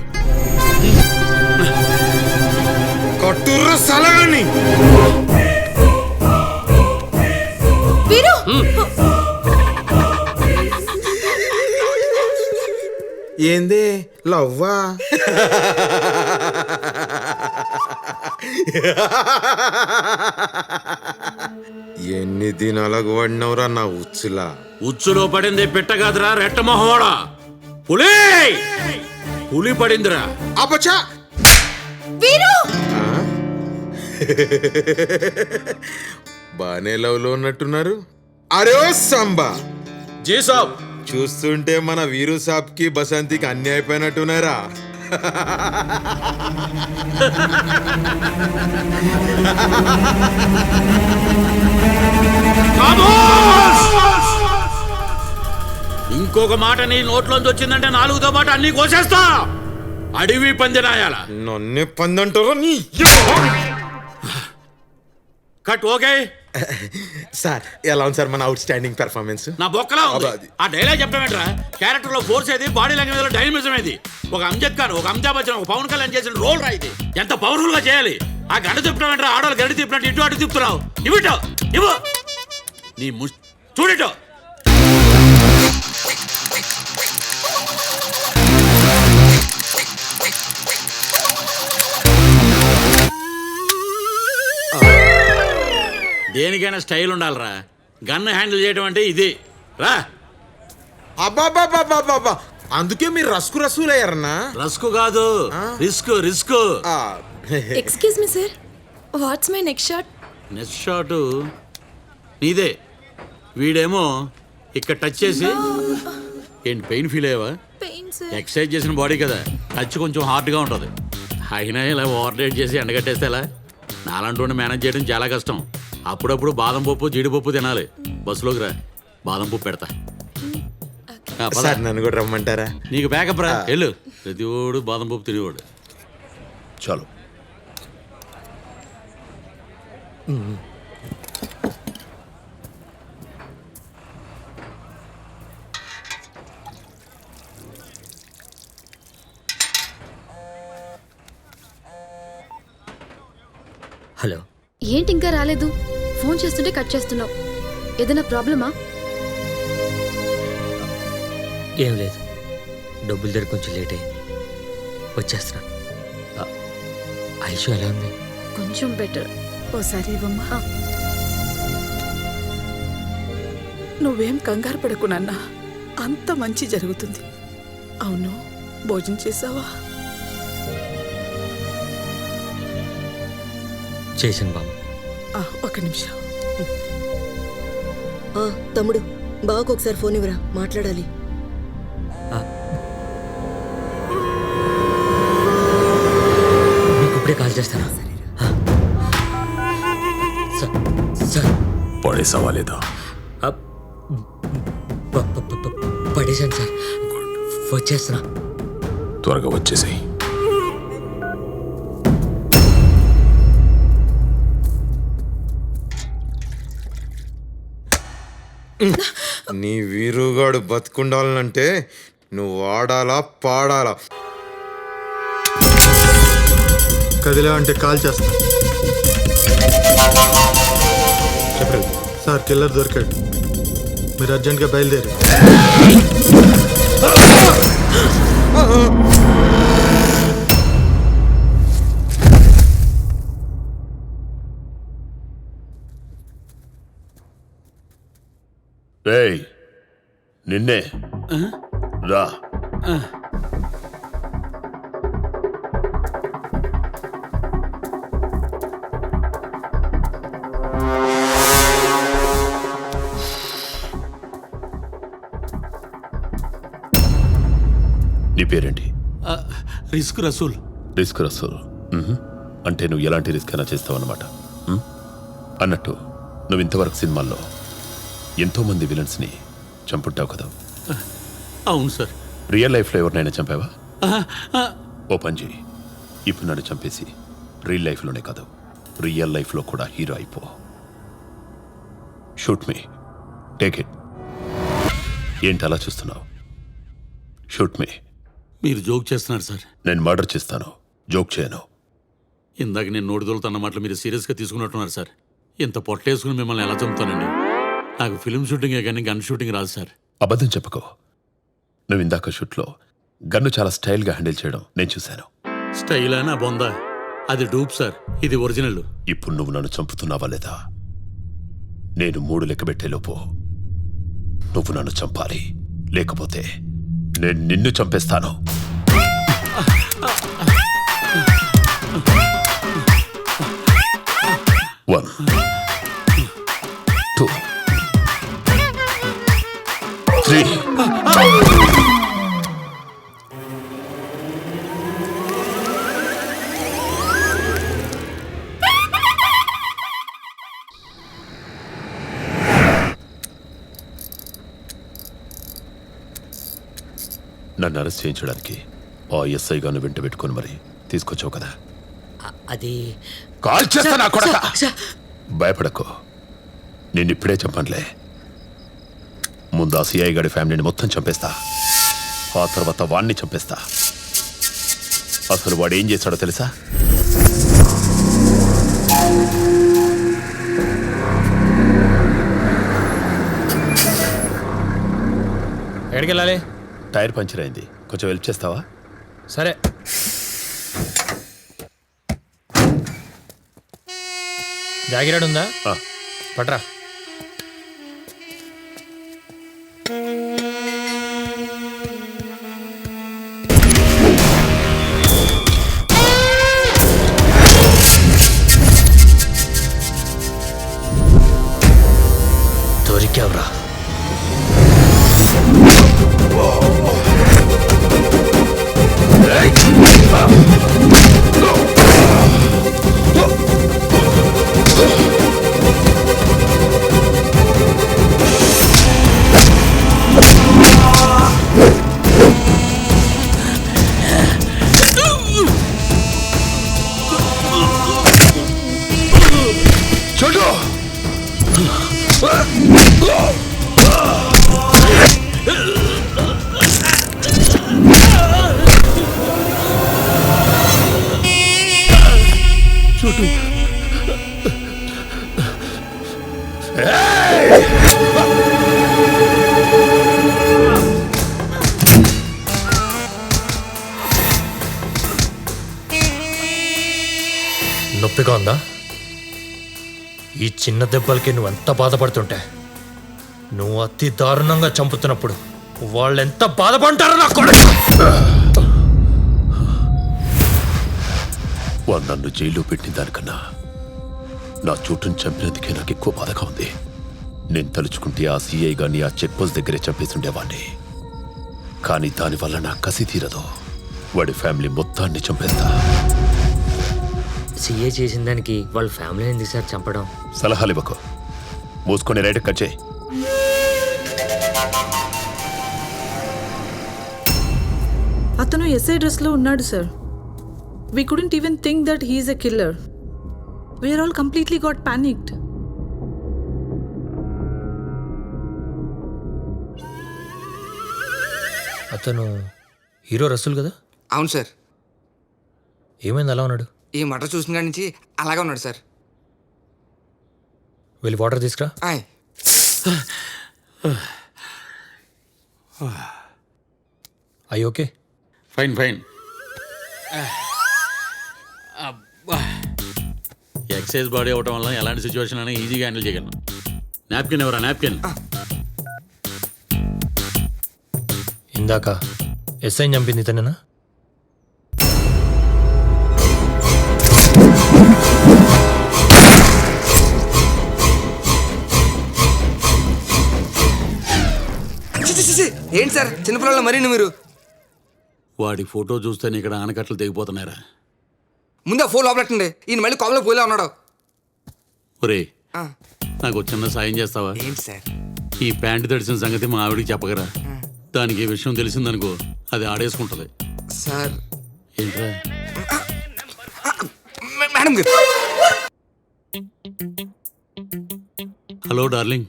[SPEAKER 13] కట్టుర్ర సలగాని
[SPEAKER 23] వీరు.
[SPEAKER 13] ఏందే లవ్వా? ఎన్ని దినాలకు పడినవరా నా ఉచ్చులా?
[SPEAKER 4] ఉచ్చులో పడింది పెట్టగాదురా రెట్ట మొహోడా. పులి పులి పడిందిరా.
[SPEAKER 13] అబ్బచ్చా
[SPEAKER 23] వీరు.
[SPEAKER 13] బానే లవ్ లో ఉన్నట్టున్నారు. అరే ఓ సంబా
[SPEAKER 1] జీ సాబ్.
[SPEAKER 13] చూస్తుంటే మన వీరు సాబ్ కి బసంతికి అన్ని అయిపోయినట్టున్నారా?
[SPEAKER 4] ఇంకొక మాట నీ నోట్లోంచి వచ్చిందంటే 4తో పాటు అన్ని కోసేస్తా. అడవి పందిరాయాల.
[SPEAKER 13] నన్నే పందంటారా నీ?
[SPEAKER 4] Cut okay
[SPEAKER 13] sir. ఎలా ఉంది సార్ మన అవుట్ స్టాండింగ్ పెర్ఫార్మెన్స్?
[SPEAKER 4] నా బొక్కలా ఉంది. ఆ డైలాగ్ చెప్పమేంట్రా? క్యారెక్టర్ లో ఫోర్స్ ఏది, బాడీ లాంగ్వేజ్ లో డైనమిజం ఏది? ఒక అమ్జద్ ఖాన్, ఒక అమితాబ్ బచ్చన్, ఒక పవన్ కళ్యాణ్ చేసిన రోల్ రా ఇది. ఎంత పవర్ఫుల్ గా చేయాలి. ఆ గంట తిప్పటమేంట్రా? ఆడవాళ్ళు గంట తిప్పినట్టు ఇటు అటు తిప్పుతున్నావు. ఇవిటో ఇవ్వు నీ చూడిటో. దేనికైనా స్టైల్ ఉండాలిరా. గన్ హ్యాండిల్ చేయడం అంటే ఇది రా.
[SPEAKER 13] అబ్బాబాబాబాబా, అందుకే మీరు రస్కు రసూలయ్యారన్నా?
[SPEAKER 4] రస్కు కాదు, risk risk.
[SPEAKER 18] Excuse me sir, what's my next shot?
[SPEAKER 4] Next shot నీదే. వీడేమో ఇక్కడ టచ్ చేసి ఏంటి పెయిన్ ఫీల్ అయ్యావా? ఎక్సర్సైజ్ చేసిన బాడీ కదా, టచ్ కొంచెం హార్డ్గా ఉంటుంది. అయినా ఇలా ఓవర్ చేసి ఎండగట్టేస్తే ఎలా? నాలాంటి మేనేజ్ చేయడం చాలా కష్టం. అప్పుడప్పుడు బాదం పప్పు జీడిపప్పు తినాలి. బస్సులోకి రా, బాదం పప్పు పెడతా.
[SPEAKER 13] నన్ను కూడా రమ్మంటారా?
[SPEAKER 4] నీకు బ్యాకప్ రా, వెళ్ళు. ప్రతివాడు బాదం పప్పు తినేవాడు.
[SPEAKER 13] చాలు.
[SPEAKER 8] హలో. ఏంటి ఇంకా రాలేదు? ఫోన్ చేస్తుంటే కట్ చేస్తున్నావు. ఏదైనా ప్రాబ్లమా?
[SPEAKER 7] ఏం లేదు, డబ్బుల దగ్గర కొంచెం లేట్ అయింది, వచ్చేస్తున్నా. ఐషు ఎలా ఉంది?
[SPEAKER 8] కొంచెం బెటర్.
[SPEAKER 18] ఓసారి ఇవ్వమ్మా. నువ్వేం కంగారు పడకు నాన్న, అంత మంచి జరుగుతుంది. అవును, భోజనం చేసావా?
[SPEAKER 7] చేశాను బాబు.
[SPEAKER 18] ఒక నిమిషం.
[SPEAKER 16] తమ్ముడు, బావకు ఒకసారి ఫోన్ ఇవ్వరా, మాట్లాడాలి.
[SPEAKER 7] మీకు ఇప్పుడే కాల్ చేస్తాను.
[SPEAKER 19] పడేసావా లేదా?
[SPEAKER 7] పడేశాను సార్, వచ్చేస్తున్నా.
[SPEAKER 19] త్వరగా వచ్చేసాయి.
[SPEAKER 13] నీ వీరుగాడు బతుకుండాలంటే నువ్వు ఆడాలా పాడాలా?
[SPEAKER 2] కదిలా అంటే కాల్ చేస్తా. సార్, కిల్లర్ దొరికాడు. మీరు అర్జెంట్గా బయలుదేరి.
[SPEAKER 19] రేయ్ నిన్నే రా. నీ పేరేంటి?
[SPEAKER 4] రిస్క్ రసూల్.
[SPEAKER 19] రిస్క్ రసూల్. అంటే నువ్వు ఎలాంటి రిస్క్ అయినా చేస్తావన్నమాట. అన్నట్టు నువ్వు ఇంతవరకు సినిమాల్లో ఎంతో మంది విలన్స్ని చంపుంటావు కదా?
[SPEAKER 4] అవును సార్.
[SPEAKER 19] రియల్ లైఫ్లో ఎవరినైనా చంపావా? ఓ పని చేయి, ఇప్పుడు నన్ను చంపేసి రియల్ లైఫ్లోనే కాదు రియల్ లైఫ్లో కూడా హీరో అయిపో. Shoot me, take it. ఏంటి అలా చూస్తున్నావు? షూట్ మీ.
[SPEAKER 4] మీరు జోక్ చేస్తున్నారు సార్.
[SPEAKER 19] నేను మర్డర్ చేస్తాను, జోక్ చేయను.
[SPEAKER 4] ఇందాక నేను నోటి దొలుతున్న మాటలు మీరు సీరియస్గా తీసుకున్నట్టున్నారు సార్. ఇంత పొట్టేసుకుని మిమ్మల్ని ఎలా చంపుతానండి? నాకు ఫిల్మ్ షూటింగే కానీ గన్ షూటింగ్ రాదు సార్.
[SPEAKER 19] అబద్ధం చెప్పుకో. నువ్వు ఇందాక షూట్లో గన్ను చాలా స్టైల్గా హ్యాండిల్ చేయడం నేను చూశాను.
[SPEAKER 4] స్టైల్ అయినా బొందా, అది డూప్ సార్, ఇది ఒరిజినల్.
[SPEAKER 19] ఇప్పుడు నువ్వు నన్ను చంపుతున్నావా లేదా? నేను 3 లెక్క పెట్టేలోపు నువ్వు నన్ను చంపాలి, లేకపోతే నేను నిన్ను చంపేస్తాను. 1 2 3. నన్ను అరెస్ట్ చేయించడానికి ఆ ఎస్ఐ గాను వెంట పెట్టుకుని మరి తీసుకొచ్చావు కదా?
[SPEAKER 7] అది
[SPEAKER 19] కాల్ చేస్తా నా కొడక. భయపడకు, నేను ఇప్పుడే చంపనులే. ముందు ఆ సిఐ గారి ఫ్యామిలీని మొత్తం చంపేస్తా, ఆ తర్వాత వాణ్ణి చంపేస్తా. అసలు వాడు ఏం చేశాడో తెలుసా?
[SPEAKER 5] ఎక్కడికి వెళ్ళాలి?
[SPEAKER 19] టైర్ పంచర్ అయింది, కొంచెం హెల్ప్ చేస్తావా?
[SPEAKER 5] సరే. జాగిరాడు ఉందా? పట్రా.
[SPEAKER 7] దొరికావురా. నొప్పిగా ఉందా? ఈ చిన్న దెబ్బలకి నువ్వు ఎంత బాధపడుతుంటే, నువ్వు అతి దారుణంగా చంపుతున్నప్పుడు వాళ్ళు ఎంత బాధపడతారో నా కొడుకు.
[SPEAKER 19] వాడు నన్ను జైల్లో పెట్టిన దానికన్నా నా చోటును చంపినందుకే నాకు ఎక్కువ బాధగా ఉంది. నేను తలుచుకుంటే ఆ సిఐ గాని ఆ చెక్ పోస్ట్ దగ్గరే చంపేస్తుండేవాడిని. కానీ దానివల్ల నా కసి తీరదు. వాడి ఫ్యామిలీ మొత్తాన్ని చంపేస్తా.
[SPEAKER 7] సీఏ చేసిన దానికి వాళ్ళ ఫ్యామిలీ ఎందుకు సార్ చంపడం?
[SPEAKER 19] సలహాలు ఇవ్వకు, మూసుకొని రైట్ కట్ చేయి.
[SPEAKER 18] అతను ఎస్ఐ డ్రెస్లో ఉన్నాడు sir. We couldn't even think that he's a killer. We're all completely got panicked.
[SPEAKER 7] అతను హీరో రసూల్ కదా?
[SPEAKER 12] అవును సార్.
[SPEAKER 7] ఏమైంది అలా ఉన్నాడు?
[SPEAKER 12] ఈ మటర్ చూసిన కాడి నుంచి అలాగే ఉన్నాడు సార్.
[SPEAKER 7] వెళ్ళి వాటర్ తీసుకురా. అయ్యి okay?
[SPEAKER 4] Fine fine. Excise body అవ్వటం వల్ల ఎలాంటి సిచ్యువేషన్ అయినా ఈజీగా హ్యాండిల్ చేయగలను. నాప్కిన్ ఎవరా? నాప్కిన్.
[SPEAKER 3] ఇందాక ఎస్ఐని చంపింది తనేనా?
[SPEAKER 12] ఏంటి సార్ చిన్నపిల్లలు మరీ మీరు?
[SPEAKER 4] వాడి ఫోటో చూస్తేనే ఇక్కడ ఆనకట్టలు తెగిపోతున్నారా.
[SPEAKER 12] ముందు ఆ ఫోన్ లోపలెట్టండి, ఈయన మళ్ళీ కాలంలో పోలే ఉన్నాడు.
[SPEAKER 4] ఒరే నాకు ఒక చిన్న సాయం చేస్తావా?
[SPEAKER 12] ఏంటి సార్?
[SPEAKER 4] ఈ ప్యాంటు తడిసిన సంగతి మా ఆవిడికి చెప్పగరా. దానికి ఈ విషయం తెలిసిందనుకో అది ఆడేసుకుంటది.
[SPEAKER 12] సార్
[SPEAKER 4] ఏంట్రా?
[SPEAKER 12] మేడం గారు.
[SPEAKER 4] హలో డార్లింగ్,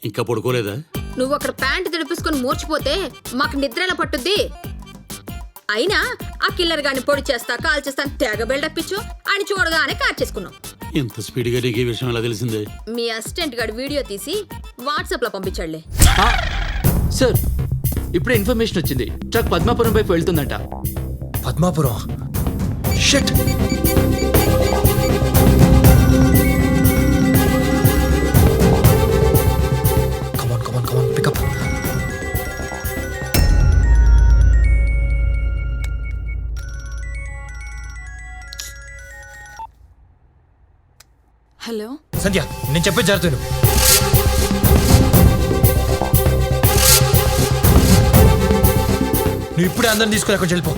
[SPEAKER 4] ఇంకా పడుకోలేదా?
[SPEAKER 23] నువ్వు అక్కడ ప్యాంట్ తడిపేసుకొని మూర్చిపోతే మాకు నిద్ర ఎలా పట్టుద్ది? అయినా ఆ కిల్లర్ గాని పొడి చేస్తా కాల్ చేస్తా తెగ బిల్డప్ ఇచ్చు అని చూడగానే కార్ చేసుకున్నాం.
[SPEAKER 4] ఇంత స్పీడ్గా నీకు ఈ విషయం ఎలా తెలిసిందే?
[SPEAKER 23] మీ అసిస్టెంట్ గారు వీడియో తీసి వాట్సాప్ లో పంపించాడులే.
[SPEAKER 6] సార్ ఇప్పుడే ఇన్ఫర్మేషన్ వచ్చింది, ట్రక్ పద్మాపురం వైపు వెళ్తుందంట.
[SPEAKER 3] పద్మాపురం? షిట్.
[SPEAKER 18] హలో
[SPEAKER 3] సంధ్య, నేను చెప్పేది జరుగుతాను. నువ్వు ఇప్పుడే అందరిని తీసుకుని అక్కడికి వెళ్ళిపో.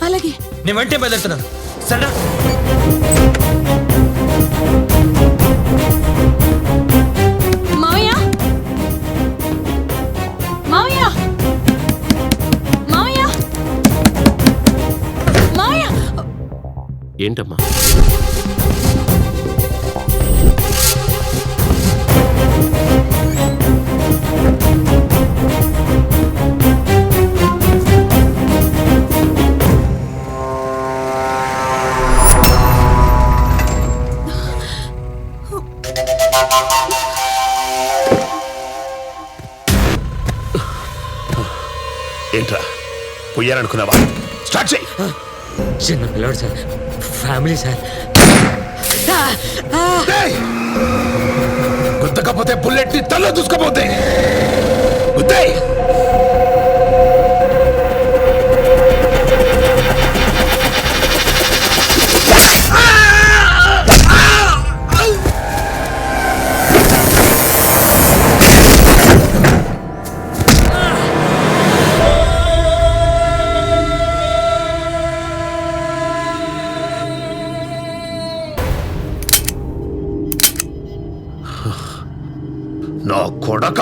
[SPEAKER 18] అలాగే.
[SPEAKER 3] నేను వెంటనే బయలుదేరుతున్నాను. సరేనా?
[SPEAKER 18] మావయ్య మావయ్య మావయ్య మావయ్య.
[SPEAKER 21] ఏంటమ్మా? ఏంట్రా పోయారనుకున్నావా? స్టార్ట్ చేయి.
[SPEAKER 7] చిన్న పిల్లడు సార్, ఫ్యామిలీ సార్.
[SPEAKER 19] గుద్దకపోతే బుల్లెట్ ని తల్లో దూసుకపోతే నా కొడక.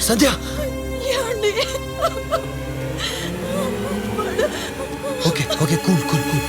[SPEAKER 3] Sandhya okay okay cool cool cool.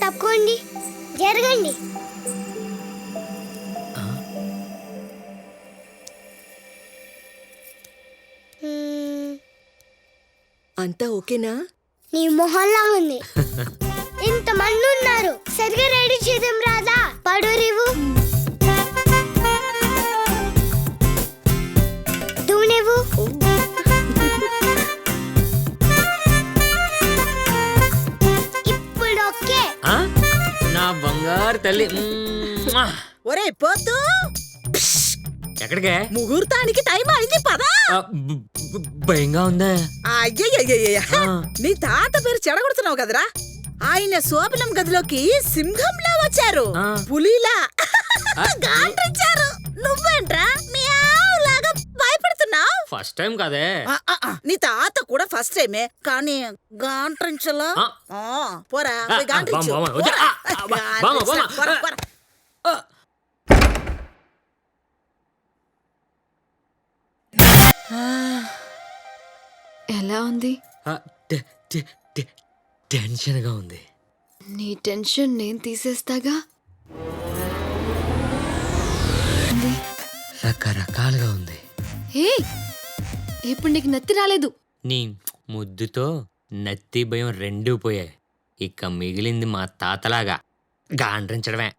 [SPEAKER 10] తప్పుకోండి జరగండి.
[SPEAKER 16] అంతా ఓకేనా?
[SPEAKER 10] నీ మొహల్లా ఉంది. ఇంతమంది ఉన్నారు, సరిగా రెడీ చేద్దాం రాదా? పడురివు దూనేవు. ఇప్పుడు ఓకే.
[SPEAKER 7] నా బంగారు తల్లి.
[SPEAKER 18] ఒరే పోతూ,
[SPEAKER 7] ఎక్కడికే?
[SPEAKER 18] ముహూర్తానికి టైం అయింది పదా.
[SPEAKER 7] భయంగా ఉందా?
[SPEAKER 18] అయ్యయ్యయ్య, నీ తాత పేరు చెడగొడుతున్నావు కదరా. ఆయన శోభనం గదిలోకి సింహంలా వచ్చారు, పులిలా గాండ్రించారు. నువ్వేంట్రా లాగా భయపడుతున్నావు?
[SPEAKER 7] ఫస్ట్ టైం కదే.
[SPEAKER 18] నీ తాత కూడా ఫస్ట్ టైమే, కానీ గాండ్రించలా. పోరా గాండ్రించు.
[SPEAKER 8] ఎలా ఉంది?
[SPEAKER 7] టెన్షన్గా ఉంది.
[SPEAKER 8] నీ టెన్షన్ నేను తీసేస్తాగా.
[SPEAKER 7] రకరకాలుగా ఉంది.
[SPEAKER 8] హే, ఇప్పుడు నీకు నత్తి రాలేదు.
[SPEAKER 7] నీ ముద్దుతో నత్తి భయం రెండూ పోయాయి. ఇక మిగిలింది మా తాతలాగా గాండ్రించడమే.